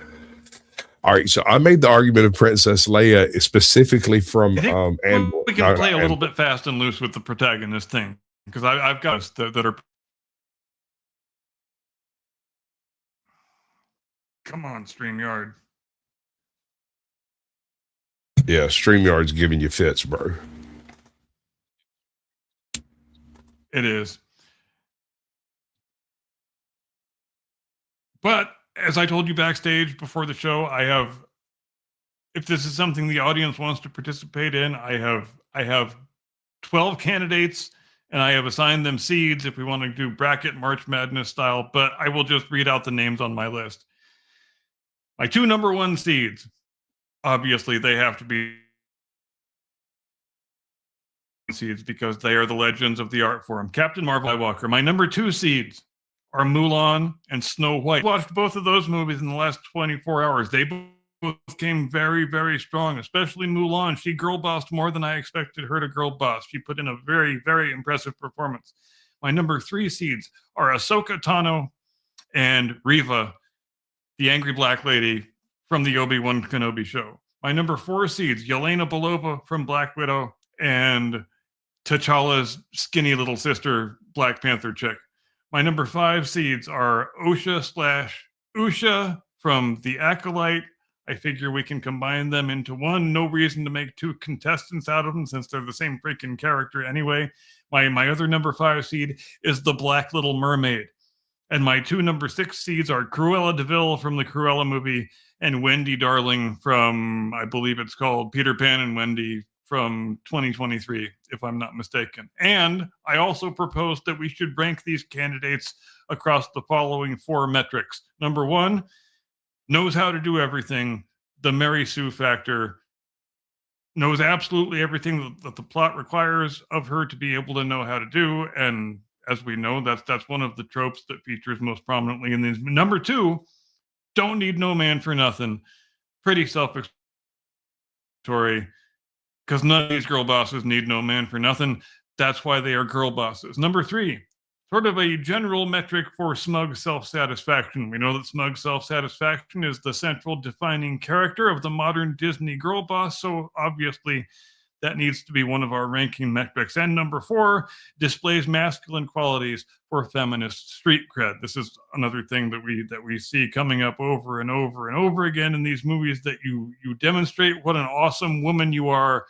All right, so I made the argument of Princess Leia specifically from I think and we can play a little bit fast and loose with the protagonist thing, because I've got us that are. Come on, StreamYard. Yeah, StreamYard's giving you fits, bro. It is. But as I told you backstage before the show, if this is something the audience wants to participate in, I have 12 candidates, and I have assigned them seeds if we want to do bracket March Madness style, but I will just read out the names on my list. My 2 number 1 seeds, obviously they have to be seeds because they are the legends of the art form. Captain Marvel, Skywalker. My number 2 seeds are Mulan and Snow White. I watched both of those movies in the last 24 hours. They both came very, very strong, especially Mulan. She girl bossed more than I expected her to girl boss. She put in a very, very impressive performance. My number 3 seeds are Ahsoka Tano and Reva, the angry black lady from the Obi-Wan Kenobi show. My number 4 seeds, Yelena Belova from Black Widow and T'Challa's skinny little sister, Black Panther chick. My number 5 seeds are Usha from The Acolyte. I figure we can combine them into one. No reason to make 2 contestants out of them since they're the same freaking character anyway. My other number 5 seed is the Black Little Mermaid. And my 2 number 6 seeds are Cruella DeVille from the Cruella movie and Wendy Darling from, I believe it's called Peter Pan and Wendy from 2023, if I'm not mistaken. And I also proposed that we should rank these candidates across the following 4 metrics. Number 1, knows how to do everything, the Mary Sue factor, knows absolutely everything that the plot requires of her to be able to know how to do, and as we know, that's one of the tropes that features most prominently in these. Number 2, don't need no man for nothing. Pretty self-explanatory, because none of these girl bosses need no man for nothing. That's why they are girl bosses. Number 3, sort of a general metric for smug self-satisfaction. We know that smug self-satisfaction is the central defining character of the modern Disney girl boss, so obviously that needs to be one of our ranking metrics. And number 4, displays masculine qualities for feminist street cred. This is another thing that we see coming up over and over and over again in these movies, that you demonstrate what an awesome woman you are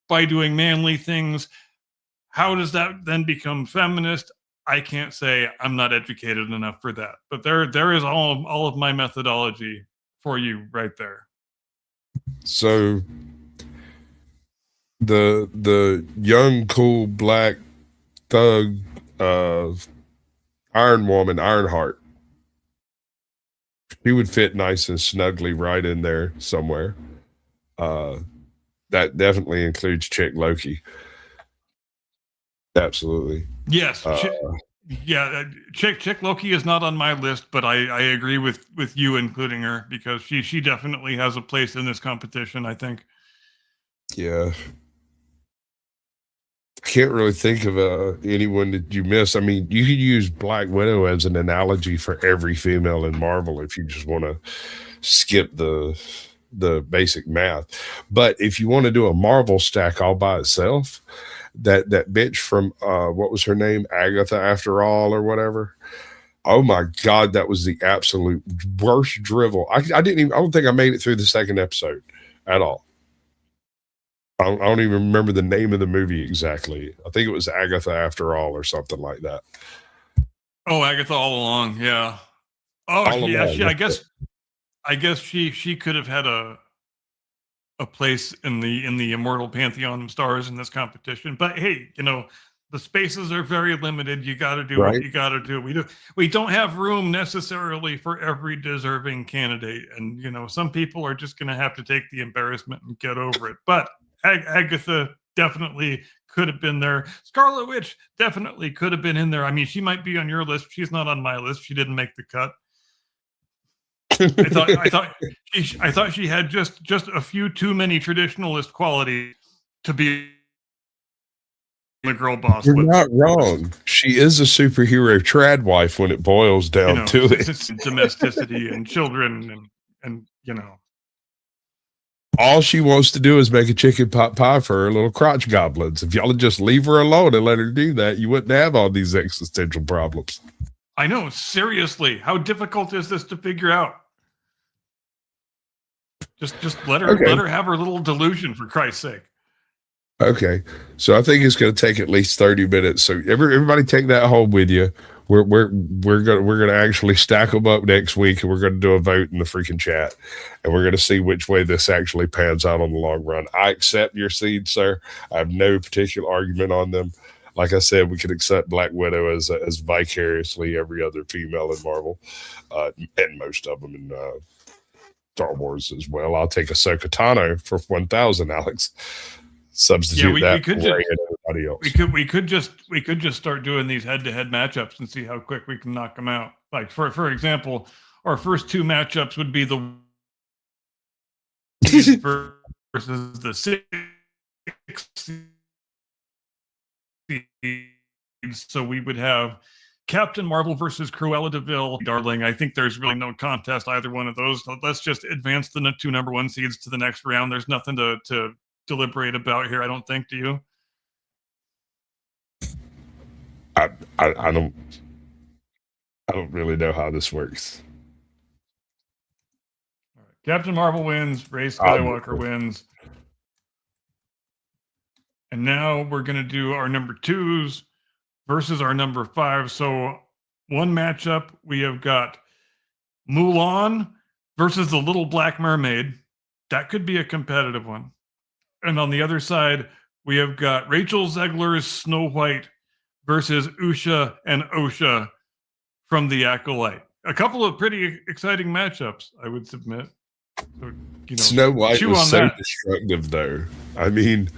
by doing manly things. How does that then become feminist? I can't say. I'm not educated enough for that. But there is all of my methodology for you right there. So the young, cool, black thug Iron Woman, Ironheart, she would fit nice and snugly right in there somewhere. That definitely includes Chick Loki. Absolutely. Yes. Chick Loki is not on my list, but I agree with you including her, because she definitely has a place in this competition, I think. Yeah. I can't really think of anyone that you miss. I mean, you could use Black Widow as an analogy for every female in Marvel if you just want to skip the basic math. But if you want to do a Marvel stack all by itself, that bitch from what was her name, Agatha After All or whatever, Oh my God, that was the absolute worst drivel. I don't think I made it through the second episode at all. I don't even remember the name of the movie exactly. I think it was Agatha After All or something like that. Oh, Agatha All Along. Yeah. Oh, All yeah. Along, I guess she could have had a place in the immortal pantheon of stars in this competition. But hey, the spaces are very limited. You got to do Right. what you got to do. We don't have room necessarily for every deserving candidate, and some people are just going to have to take the embarrassment and get over it. But Agatha definitely could have been there. Scarlet Witch definitely could have been in there. I mean, she might be on your list. She's not on my list. She didn't make the cut. I thought she had just a few too many traditionalist qualities to be the girl boss. You're not wrong. She is a superhero trad wife when it boils down to it. It's domesticity and children and All she wants to do is make a chicken pot pie for her little crotch goblins. If y'all would just leave her alone and let her do that, you wouldn't have all these existential problems. I know, seriously. How difficult is this to figure out? Just let her have her little delusion, for Christ's sake. Okay, so I think it's going to take at least 30 minutes. So everybody take that home with you. We're gonna actually stack them up next week, and we're going to do a vote in the freaking chat, and we're going to see which way this actually pans out on the long run. I accept your seed, sir. I have no particular argument on them. Like I said, we could accept Black Widow as vicariously every other female in Marvel, and most of them in Star Wars as well. I'll take Ahsoka Tano for 1,000, Alex. Substitute we that could for everybody else. We could just start doing these head-to-head matchups and see how quick we can knock them out. Like for example, our first two matchups would be the versus the 6 seeds. So we would have Captain Marvel versus Cruella de Vil. Darling, I think there's really no contest either one of those. Let's just advance the two number 1 seeds to the next round. There's nothing to deliberate about here, I don't think. Do you? I don't really know how this works. All right. Captain Marvel wins. Rey Skywalker wins. And now we're going to do our number 2s versus our number 5. So one matchup, we have got Mulan versus the Little Black Mermaid. That could be a competitive one. And on the other side, we have got Rachel Zegler's Snow White versus Usha and Osha from The Acolyte. A couple of pretty exciting matchups, I would submit. So, Snow White was so destructive, though. I mean,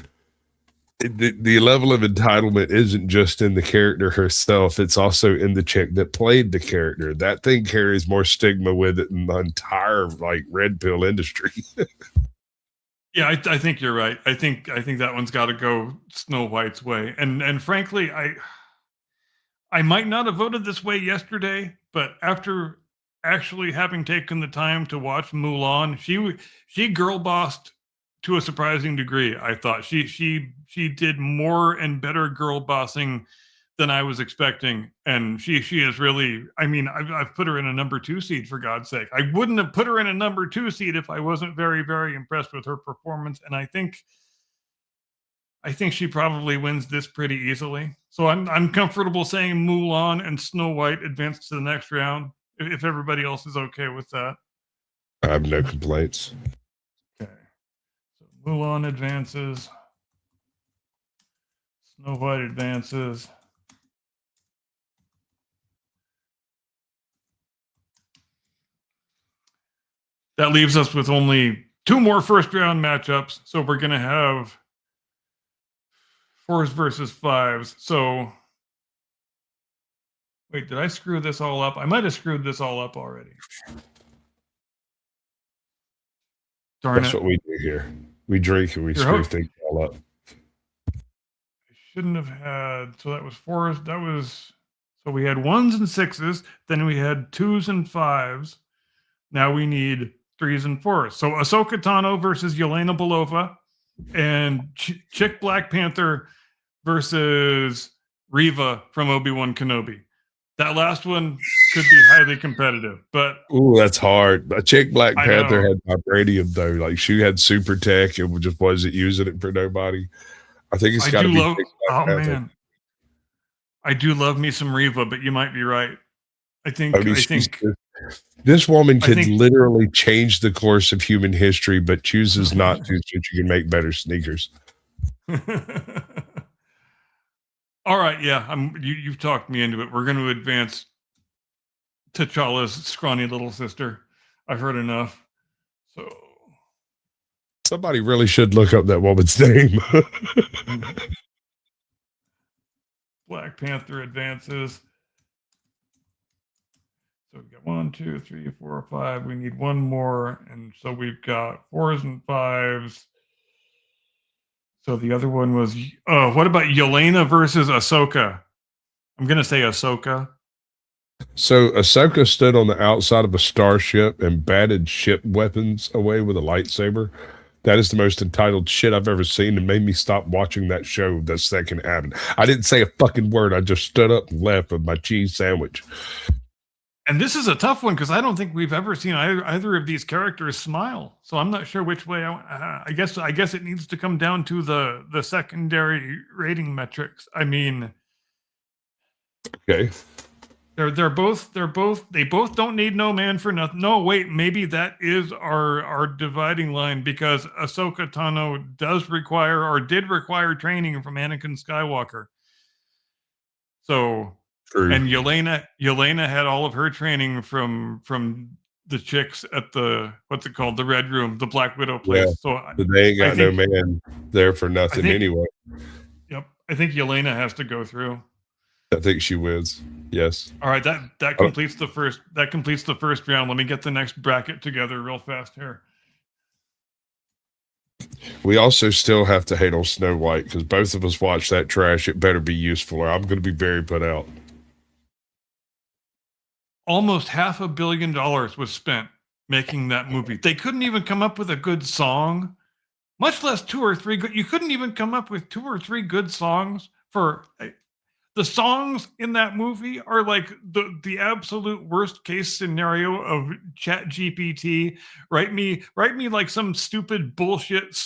the level of entitlement isn't just in the character herself, it's also in the chick that played the character. That thing carries more stigma with it than the entire red pill industry. Yeah, I think you're right. I think that one's got to go Snow White's way. And frankly, I might not have voted this way yesterday, but after actually having taken the time to watch Mulan, she girl bossed to a surprising degree. I thought she did more and better girl bossing than I was expecting, and she is really. I mean, I've put her in a number 2 seed, for God's sake. I wouldn't have put her in a number 2 seed if I wasn't very, very impressed with her performance, and I think she probably wins this pretty easily. So I'm comfortable saying Mulan and Snow White advance to the next round if everybody else is okay with that. I have no complaints. Okay, so Mulan advances. Snow White advances. That leaves us with only 2 more first-round matchups. So we're going to have 4s versus 5s. So, wait, did I screw this all up? I might have screwed this all up already. Darn That's it. what we do here. We drink and we screw things all up. I shouldn't have had. So that was 4s. So we had 1s and 6s. Then we had 2s and 5s. Now we need 3s and 4s. So Ahsoka Tano versus Yelena Belova, and Chick Black Panther versus Reva from Obi-Wan Kenobi. That last one could be highly competitive. But Ooh, that's hard. A chick Black I Panther know. had vibranium though. Like she had super tech and just wasn't using it for nobody. I think it's I got to do be love. chick Black Oh Panther. man, I do love me some Reva, but you might be right. I think. I mean, I think. this woman I could think- literally change the course of human history, but chooses not to, so she can make better sneakers. All right, yeah, you've talked me into it. We're going to advance T'Challa's scrawny little sister. I've heard enough. So Somebody really should look up that woman's name. Black Panther advances. So we've got 1, 2, 3, 4, 5. We need one more, and so we've got 4s and 5s. So the other one was, what about Yelena versus Ahsoka? I'm going to say Ahsoka. So Ahsoka stood on the outside of a starship and batted ship weapons away with a lightsaber. That is the most entitled shit I've ever seen and made me stop watching that show the second it happened. I didn't say a fucking word. I just stood up and left with my cheese sandwich. And this is a tough one because I don't think we've ever seen either of these characters smile. So I'm not sure which way. I guess it needs to come down to the secondary rating metrics. I mean, Okay. they both don't need no man for nothing. No, wait, maybe that is our dividing line because Ahsoka Tano did require training from Anakin Skywalker. So. True. And Yelena had all of her training from the chicks at the what's it called, the Red Room, the Black Widow place. Yeah, So but they ain't got no man there for nothing anyway. Yep, I think Yelena has to go through. I think she wins. Yes. All right, that completes the first. That completes the first round. Let me get the next bracket together real fast here. We also still have to hate on Snow White because both of us watched that trash. It better be useful or I'm going to be very put out. Almost $500 million was spent making that movie. They couldn't even come up with a good song, much less 2 or 3 good. You couldn't even come up with 2 or 3 good songs for the songs in that movie are like the absolute worst case scenario of Chat GPT. Write me like some stupid bullshit.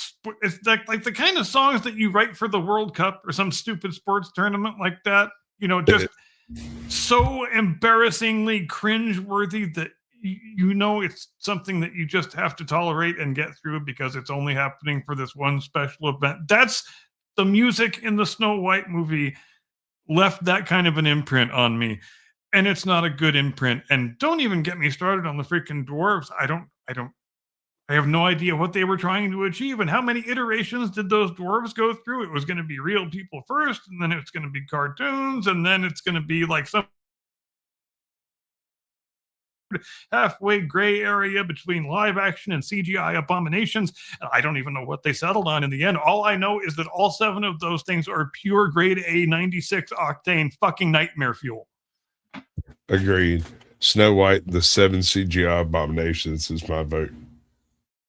It's like the kind of songs that you write for the World Cup or some stupid sports tournament like that. You know, just so embarrassingly cringeworthy that you know it's something that you just have to tolerate and get through because it's only happening for this one special event. That's the music in the Snow White movie left that kind of an imprint on me, and it's not a good imprint. And don't even get me started on the freaking dwarves. I have no idea what they were trying to achieve and how many iterations did those dwarves go through. It was going to be real people first, and then it's going to be cartoons, and then it's going to be like some halfway gray area between live action and CGI abominations. And I don't even know what they settled on in the end. All I know is that all 7 of those things are pure grade A 96 octane fucking nightmare fuel. Agreed. Snow White, the 7 CGI abominations is my vote.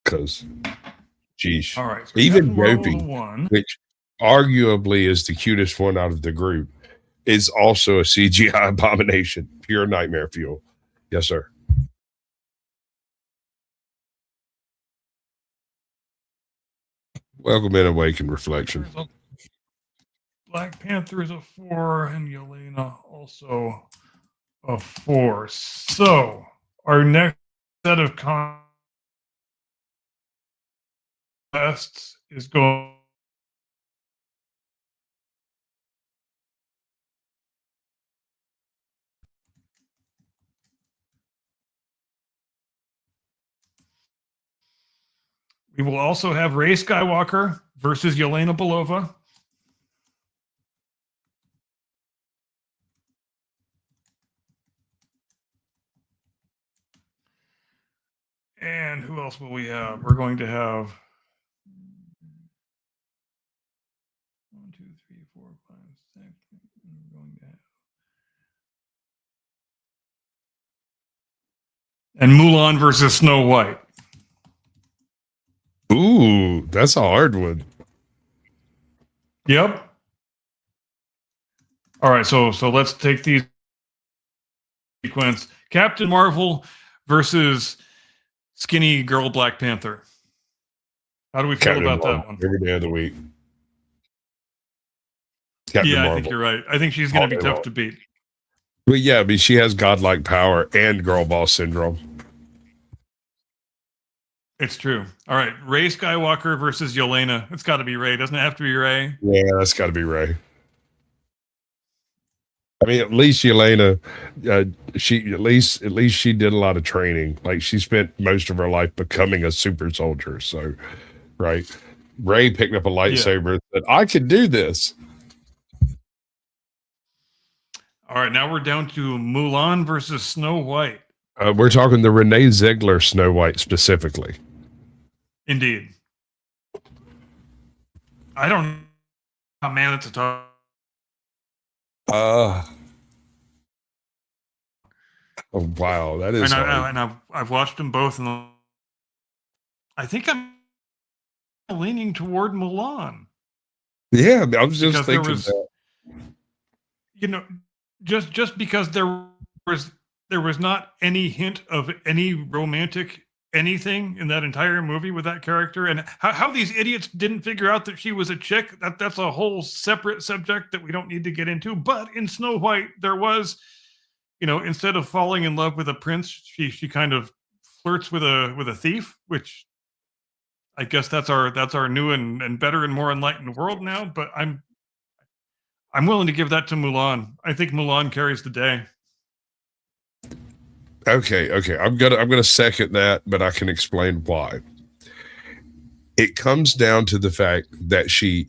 Because, geesh. All right. So even Dopey, which arguably is the cutest one out of the group, is also a CGI abomination. Pure nightmare fuel. Yes, sir. Welcome in Awakened Reflection. Black Panther is a 4, and Yelena also a 4. So our next set of contests is going. We will also have Rey Skywalker versus Yelena Belova. And who else will we have? We're going to have 1, 2, 3, 4, 5, 6. We're going to have and Mulan versus Snow White. Ooh, that's a hard one. Yep. All right, so let's take these sequence. Captain Marvel versus skinny girl Black Panther. How do we feel Captain about that Marvel, one? every day of the week. Captain Yeah, I Marvel. think you're right. I think she's going to be All day tough long. to beat. But yeah, I mean, she has godlike power and girl boss syndrome. It's true. All right, Rey Skywalker versus Yelena. It's got to be Rey. Doesn't it have to be Rey? Yeah, that's got to be Ray. I mean, at least Yelena, she at least she did a lot of training. Like she spent most of her life becoming a super soldier. So, right, Ray picked up a lightsaber and said, "I can do this." All right, now we're down to Mulan versus Snow White. We're talking the Renee Ziegler Snow White specifically. Indeed. I don't know. Oh, man, it's a tough. Oh wow, that is. hard. I've watched them both, and I think I'm leaning toward Mulan. Yeah, I was just Because there thinking was- that. You know, just because there was not any hint of any romantic anything in that entire movie with that character, and how these idiots didn't figure out that she was a chick, that's a whole separate subject that we don't need to get into. But in Snow White, there was, instead of falling in love with a prince, she kind of flirts with a thief, which I guess that's our new and better and more enlightened world now. But I'm willing to give that to Mulan. I think Mulan carries the day. Okay. I'm gonna second that, but I can explain why. It comes down to the fact that she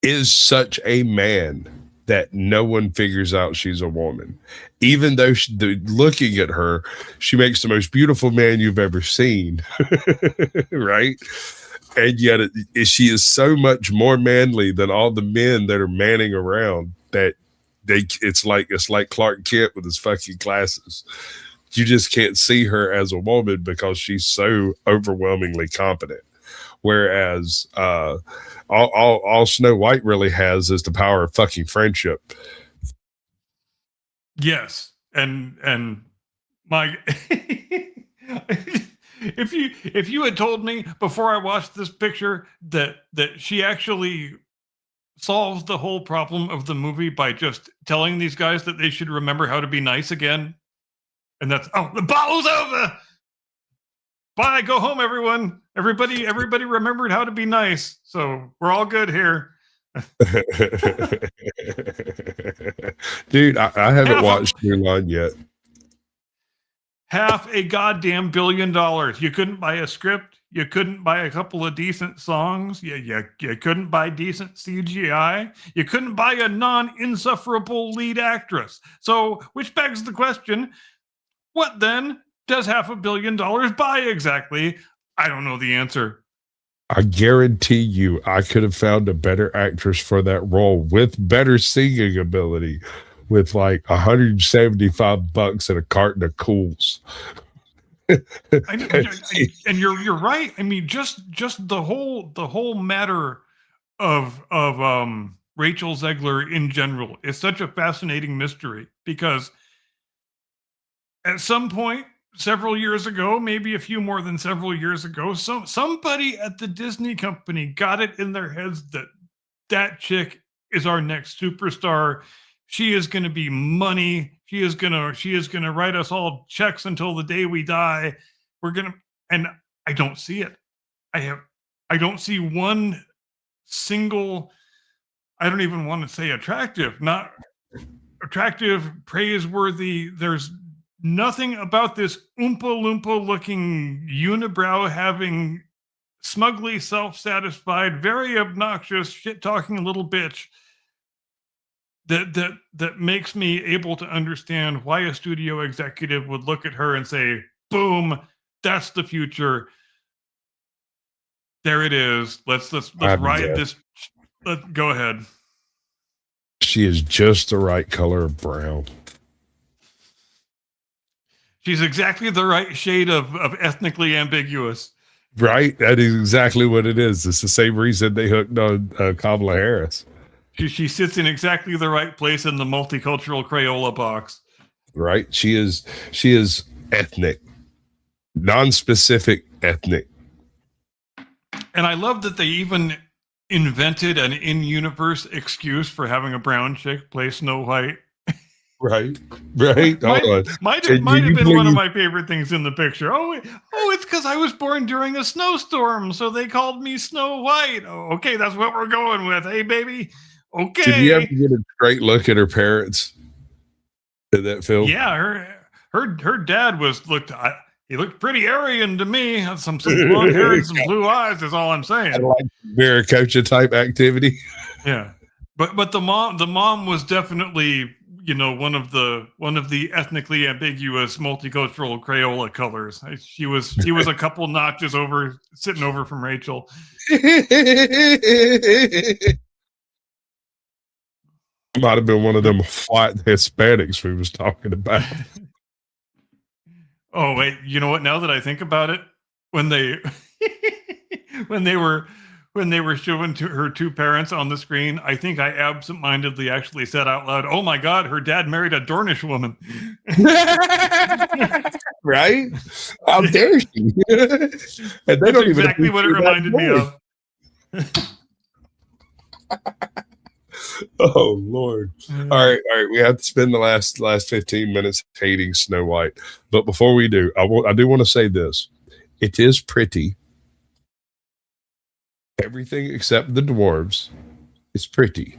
is such a man that no one figures out she's a woman. Even though looking at her, she makes the most beautiful man you've ever seen. Right? And yet she is so much more manly than all the men that are manning around that it's like Clark Kent with his fucking glasses. You just can't see her as a woman because she's so overwhelmingly competent. Whereas all Snow White really has is the power of fucking friendship. Yes, and my if you had told me before I watched this picture that she actually solves the whole problem of the movie by just telling these guys that they should remember how to be nice again, and that's the battle's over. Bye, go home, everyone. Everybody remembered how to be nice, so we're all good here. Dude, I haven't watched Mulan yet. $500 goddamn billion. You couldn't buy a script. You couldn't buy a couple of decent songs. You couldn't buy decent CGI. You couldn't buy a non-insufferable lead actress. So, which begs the question, what then does $500 million buy exactly? I don't know the answer. I guarantee you I could have found a better actress for that role with better singing ability with like $175 and a carton of Cools. And you're right. I mean, just the whole matter of Rachel Zegler in general is such a fascinating mystery, because at some point several years ago, maybe a few more than several years ago, somebody at the Disney company got it in their heads that chick is our next superstar. She is going to be money. She is going to write us all checks until the day we die. And I don't see it. I don't see one single, I don't even want to say attractive, not attractive, praiseworthy. There's nothing about this Oompa Loompa looking unibrow having smugly self-satisfied, very obnoxious, shit-talking little bitch that makes me able to understand why a studio executive would look at her and say, boom, that's the future. There it is. Let's ride this. Go ahead. She is just the right color of brown. She's exactly the right shade of ethnically ambiguous. Right? That is exactly what it is. It's the same reason they hooked on Kamala Harris. She sits in exactly the right place in the multicultural Crayola box. right? She is ethnic, non-specific ethnic. And I love that they even invented an in-universe excuse for having a brown chick play Snow White. Right. Hold on. Might Can have you been one of believe- my favorite things in the picture. Oh, it's because I was born during a snowstorm, so they called me Snow White. Oh, okay, that's what we're going with. Hey, baby. Okay. Did you ever get a straight look at her parents in that film? Yeah, her dad he looked pretty Aryan to me. Had some blonde hair and some blue eyes. Is all I'm saying. Like Viracocha type activity. Yeah, but the mom was definitely, you know, one of the ethnically ambiguous multicultural Crayola colors. She was a couple notches sitting over from Rachel. Might have been one of them white Hispanics we was talking about. Oh wait, you know what? Now that I think about it, when they when they were showing to her two parents on the screen, I think I absentmindedly actually said out loud, "Oh my God, her dad married a Dornish woman." Right? How dare she? And they That's don't even exactly what it reminded me of. Oh Lord! All right. We have to spend the last 15 minutes hating Snow White, but before we do, I do want to say this: it is pretty. Everything except the dwarves is pretty.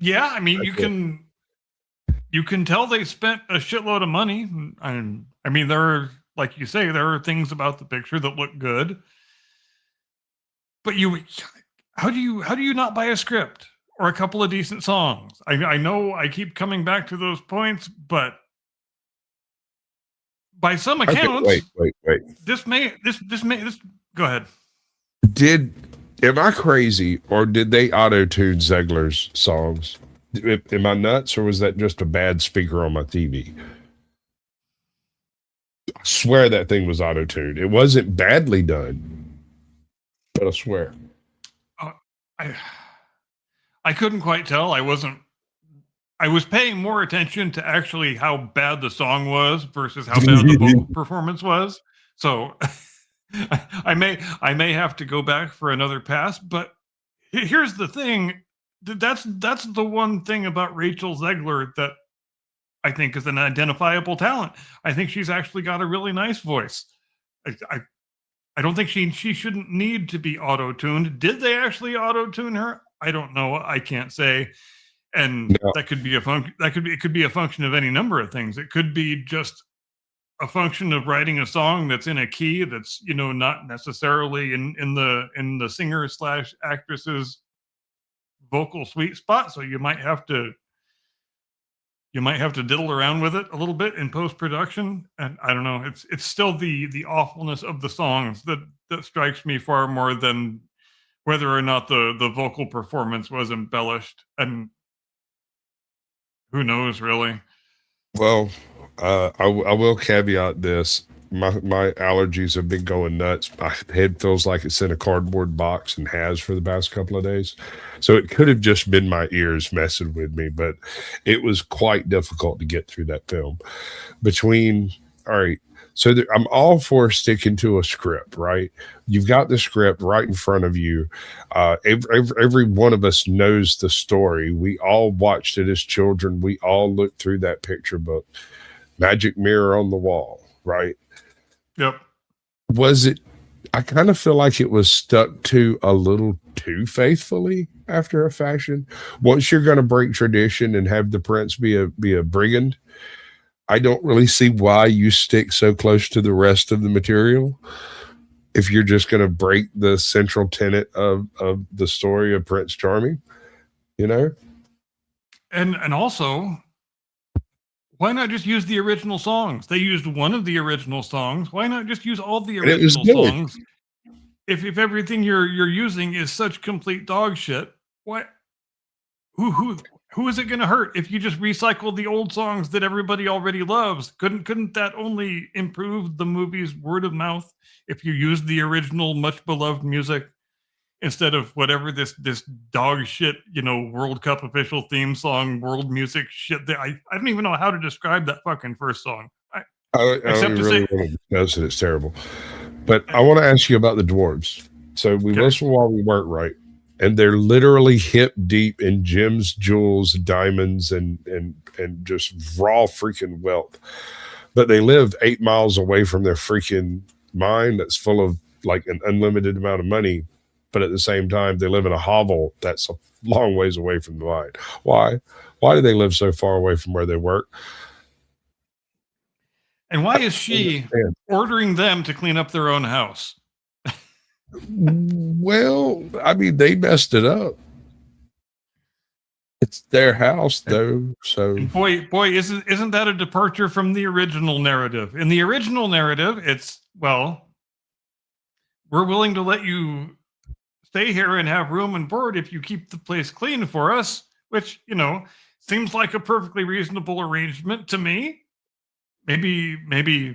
Yeah, I mean, you can tell they spent a shitload of money. And I mean, like you say, there are things about the picture that look good. But how do you not buy a script or a couple of decent songs? I know I keep coming back to those points, but by some accounts, wait. this go ahead. Am I crazy, or did they auto-tune Zegler's songs? Am I nuts, or was that just a bad speaker on my TV? I swear that thing was auto-tuned. It wasn't badly done, but I swear. I couldn't quite tell. I was paying more attention to actually how bad the song was versus how bad the vocal performance was. So I may have to go back for another pass, but here's the thing. That's the one thing about Rachel Zegler that I think is an identifiable talent. I think she's actually got a really nice voice. I don't think she shouldn't need to be auto-tuned. Did they actually auto-tune her? I don't know. I can't say. And No. that could be it could be a function of any number of things. It could be just a function of writing a song that's in a key that's, you know, not necessarily in the singer / actress's vocal sweet spot. So you might have to diddle around with it a little bit in post-production. And I don't know, it's still the awfulness of the songs that strikes me far more than whether or not the vocal performance was embellished. And who knows, really? Well, I will caveat this. My allergies have been going nuts. My head feels like it's in a cardboard box and has for the past couple of days. So it could have just been my ears messing with me, but it was quite difficult to get through that film. All right, so I'm all for sticking to a script, right? You've got the script right in front of you. Every one of us knows the story. We all watched it as children. We all looked through that picture book. Magic mirror on the wall, right? Yep. I kind of feel like it was stuck to a little too faithfully after a fashion. Once you're going to break tradition and have the prince be a brigand, I don't really see why you stick so close to the rest of the material if you're just going to break the central tenet of the story of Prince Charming, you know? And also, why not just use the original songs? They used one of the original songs. Why not just use all the And it was original good. songs? If everything you're using is such complete dog shit, what? Who is it going to hurt if you just recycle the old songs that everybody already loves? Couldn't that only improve the movie's word of mouth if you used the original, much beloved music? instead of whatever this dog shit, World Cup official theme song, world music shit. I don't even know how to describe that fucking first song. I Except to really say- want to discuss it. It's terrible. But I want to ask you about the dwarves. So we Okay. listened while we weren't right, and they're literally hip deep in gems, jewels, diamonds, and just raw freaking wealth. But they live 8 miles away from their freaking mine that's full of like an unlimited amount of money. But at the same time, they live in a hovel that's a long ways away from the mine. Why? Why do they live so far away from where they work? And why is she understand. ordering them to clean up their own house? Well, I mean, they messed it up. It's their house, though. So And boy, isn't that a departure from the original narrative? In the original narrative, it's, well, we're willing to let you stay here and have room and board if you keep the place clean for us, which, seems like a perfectly reasonable arrangement to me. Maybe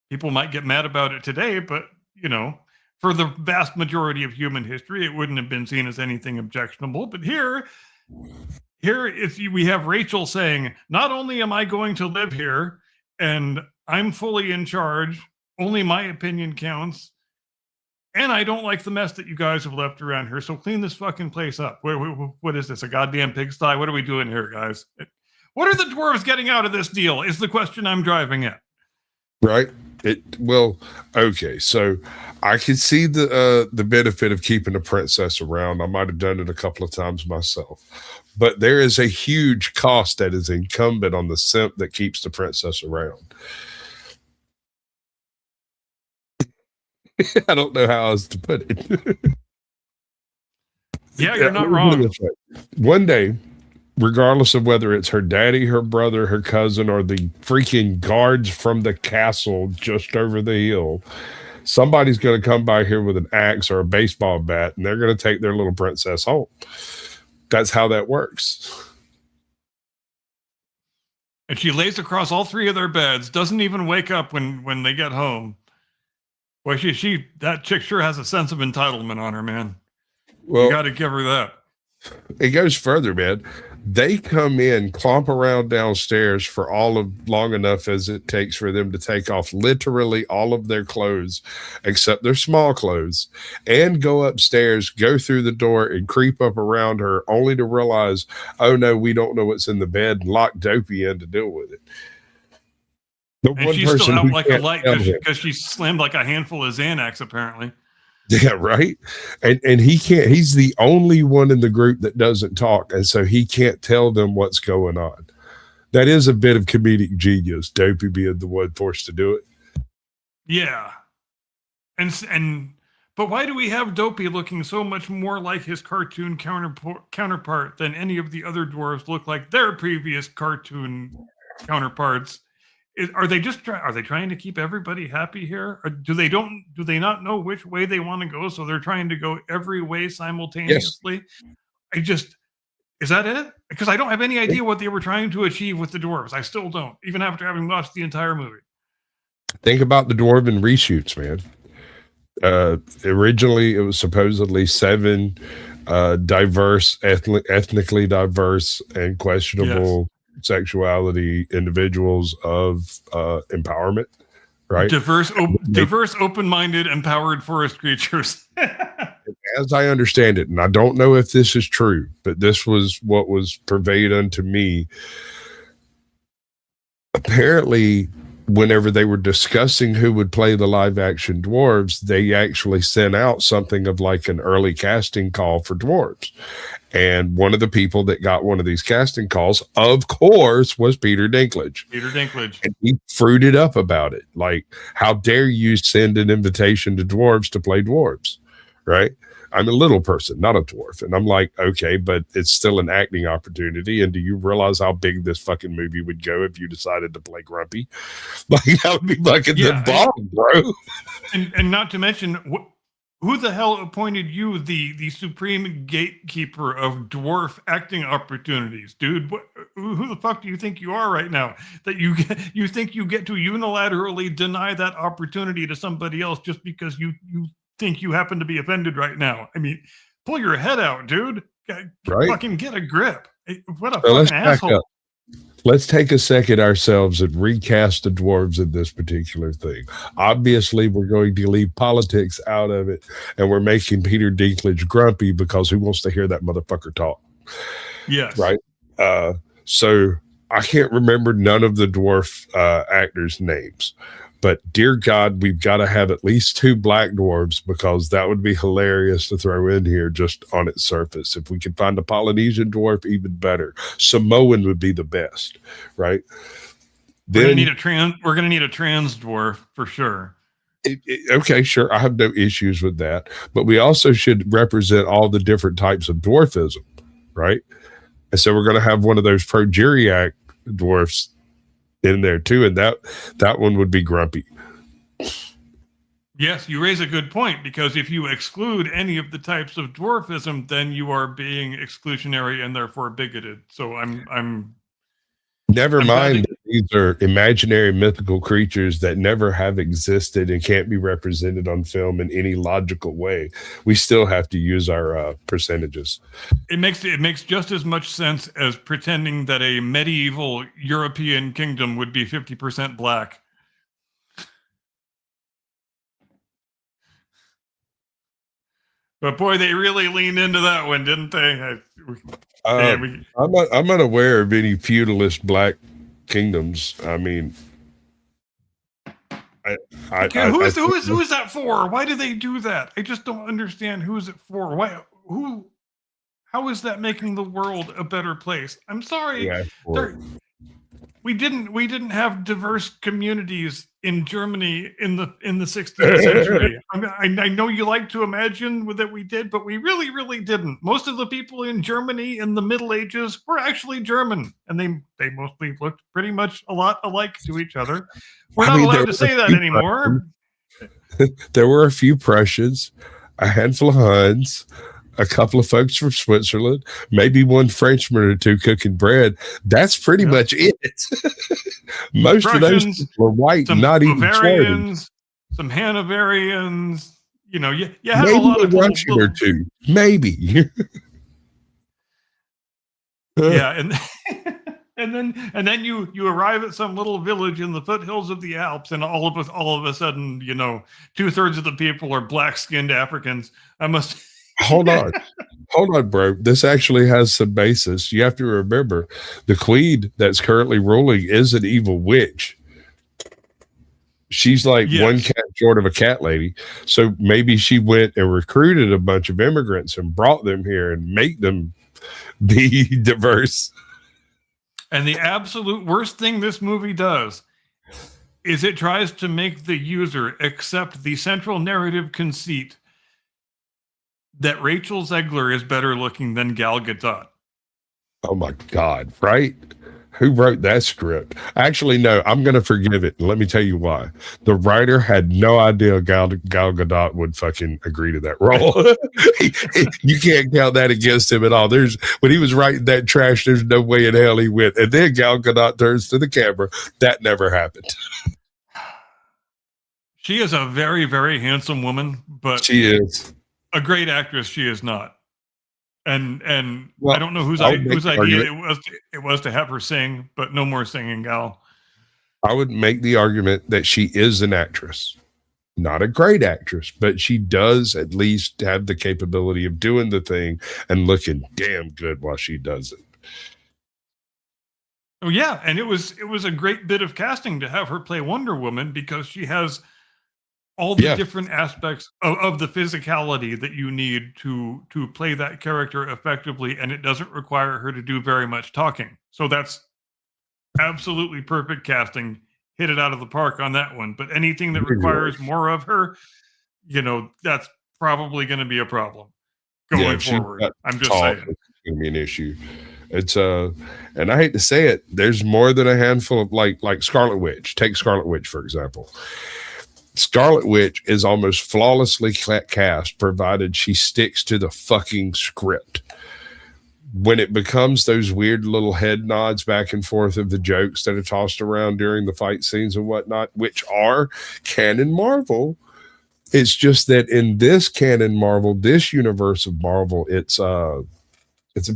people might get mad about it today, but, for the vast majority of human history, it wouldn't have been seen as anything objectionable. But here we have Rachel saying, not only am I going to live here and I'm fully in charge, only my opinion counts, and I don't like the mess that you guys have left around here, so clean this fucking place up. What is this, a goddamn pigsty? What are we doing here, guys? What are the dwarves getting out of this deal is the question I'm driving at. right. Okay. So I can see the benefit of keeping the princess around. I might have done it a couple of times myself, but there is a huge cost that is incumbent on the simp that keeps the princess around. I don't know how else to put it. Yeah, you're not let me put it wrong. this way. One day, regardless of whether it's her daddy, her brother, her cousin, or the freaking guards from the castle just over the hill, somebody's going to come by here with an axe or a baseball bat, and they're going to take their little princess home. That's how that works. And she lays across all three of their beds, doesn't even wake up when they get home. Well, that chick sure has a sense of entitlement on her, man. Well, You got to give her that. it goes further, man. They come in, clomp around downstairs for long enough as it takes for them to take off literally all of their clothes, except their small clothes, and go upstairs, go through the door, and creep up around her, only to realize, oh no, we don't know what's in the bed, and lock Dopey in to deal with it. The And she's still out who like a can't light tell him. because she slammed like a handful of Xanax, apparently. Yeah, right. And he can't. He's the only one in the group that doesn't talk, and so he can't tell them what's going on. That is a bit of comedic genius. Dopey being the one forced to do it. Yeah. But why do we have Dopey looking so much more like his cartoon counterpart than any of the other dwarves look like their previous cartoon counterparts? Are they trying to keep everybody happy here? Or do they not know which way they want to go, so they're trying to go every way simultaneously? Is that it? Because I don't have any idea what they were trying to achieve with the dwarves. I still don't, even after having watched the entire movie. Think about the dwarven reshoots, man. Originally, it was supposedly 7 diverse, ethnically diverse, and questionable sexuality individuals of empowerment, right? Diverse, open-minded, empowered forest creatures. As I understand it, and I don't know if this is true, but this was what was purveyed unto me. Apparently, whenever they were discussing who would play the live action dwarves, they actually sent out something of like an early casting call for dwarves. And one of the people that got one of these casting calls, of course, was Peter Dinklage. Peter Dinklage. And he fruited up about it. Like, how dare you send an invitation to dwarves to play dwarves, right? I'm a little person, not a dwarf. And I'm like, okay, but it's still an acting opportunity. And do you realize how big this fucking movie would go if you decided to play Grumpy? Like, that would be fucking the bomb, bro. And not to mention, who the hell appointed you the supreme gatekeeper of dwarf acting opportunities, dude? Who the fuck do you think you are right now? That you think you get to unilaterally deny that opportunity to somebody else just because you think you happen to be offended right now. I mean, pull your head out, dude. Right. Fucking get a grip. What a So let's fucking back asshole. up. Let's take a second ourselves and recast the dwarves in this particular thing. Obviously, we're going to leave politics out of it, and we're making Peter Dinklage grumpy because who wants to hear that motherfucker talk? Yes. Right? So I can't remember none of the dwarf actors' names, but dear God, we've got to have at least 2 black dwarves because that would be hilarious to throw in here just on its surface. If we could find a Polynesian dwarf, even better. Samoan would be the best, right? We're gonna Then, need a trans dwarf for sure. okay, sure, I have no issues with that, but we also should represent all the different types of dwarfism, right? And so we're going to have one of those progeriac dwarfs in there too, and that one would be grumpy. Yes, you raise a good point, because if you exclude any of the types of dwarfism, then you are being exclusionary and therefore bigoted. So I'm Never I'm glad mind that- that these are imaginary mythical creatures that never have existed and can't be represented on film in any logical way. We still have to use our percentages. it makes just as much sense as pretending that a medieval European kingdom would be 50% black. But boy, they really leaned into that one, didn't they? I'm unaware of any feudalist black kingdoms. I mean, Who is that for? Why do they do that? I just don't understand. Who's it for? How is that making the world a better place? I'm sorry. Yeah, We didn't have diverse communities in Germany in the 16th century. I know you like to imagine that we did, but we really didn't. Most of the people in Germany in the Middle Ages were actually German, and they mostly looked pretty much a lot alike to each other. We're not allowed to say that anymore. There were a few Prussians, a handful of Huns, a couple of folks from Switzerland, maybe one Frenchman or 2 cooking bread. That's pretty much it. Most of those Prussians, people were white, some not even swarming. Bavarians, some Hanoverians. You know, you have Maybe a lot a of Russian or 2, maybe. yeah, and then you arrive at some little village in the foothills of the Alps, and all of a sudden, 2/3 of the people are black-skinned Africans. I must Hold on, bro. This actually has some basis. You have to remember, the queen that's currently ruling is an evil witch. She's like one cat short of a cat lady. So maybe she went and recruited a bunch of immigrants and brought them here and make them be diverse. And the absolute worst thing this movie does is it tries to make the user accept the central narrative conceit that Rachel Zegler is better looking than Gal Gadot. Oh my God, right? Who wrote that script? Actually, no, I'm going to forgive it. Let me tell you why. The writer had no idea Gal Gadot would fucking agree to that role. You can't count that against him at all. When he was writing that trash, there's no way in hell he went. And then Gal Gadot turns to the camera. That never happened. She is a very, very handsome woman, but She is. a great actress she is not. And Well, I don't know whose I would make the idea argument- it was to have her sing, but no more singing, Gal. I would make the argument that she is an actress. Not a great actress, but she does at least have the capability of doing the thing and looking damn good while she does it. Oh yeah, and it was a great bit of casting to have her play Wonder Woman, because she has all the different aspects of the physicality that you need to play that character effectively, and it doesn't require her to do very much talking. So that's absolutely perfect casting. Hit it out of the park on that one. But anything that requires more of her, that's probably going to be a problem going forward. I'm just saying. It's going to be an issue. It's and I hate to say it, there's more than a handful of like Scarlet Witch. Take Scarlet Witch, for example. Scarlet Witch is almost flawlessly cast, provided she sticks to the fucking script. When it becomes those weird little head nods back and forth of the jokes that are tossed around during the fight scenes and whatnot, which are canon Marvel, It's just that in this canon Marvel, this universe of Marvel, it's a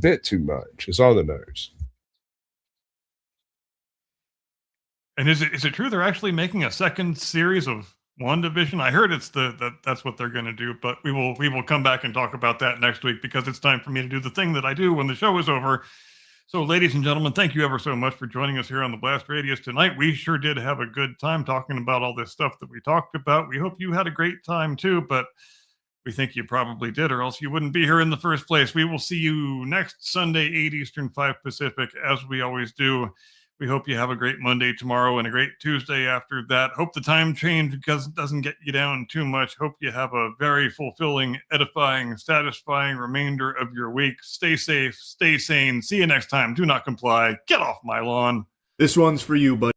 bit too much. It's on the nose. And is it true they're actually making a second series of WandaVision? I heard it's that's what they're going to do, but we will come back and talk about that next week because it's time for me to do the thing that I do when the show is over. So, ladies and gentlemen, thank you ever so much for joining us here on the Blast Radius tonight. We sure did have a good time talking about all this stuff that we talked about. We hope you had a great time too, but we think you probably did, or else you wouldn't be here in the first place. We will see you next Sunday, 8 Eastern, 5 Pacific, as we always do. We hope you have a great Monday tomorrow and a great Tuesday after that. Hope the time change doesn't get you down too much. Hope you have a very fulfilling, edifying, satisfying remainder of your week. Stay safe, stay sane. See you next time. Do not comply. Get off my lawn. This one's for you, buddy.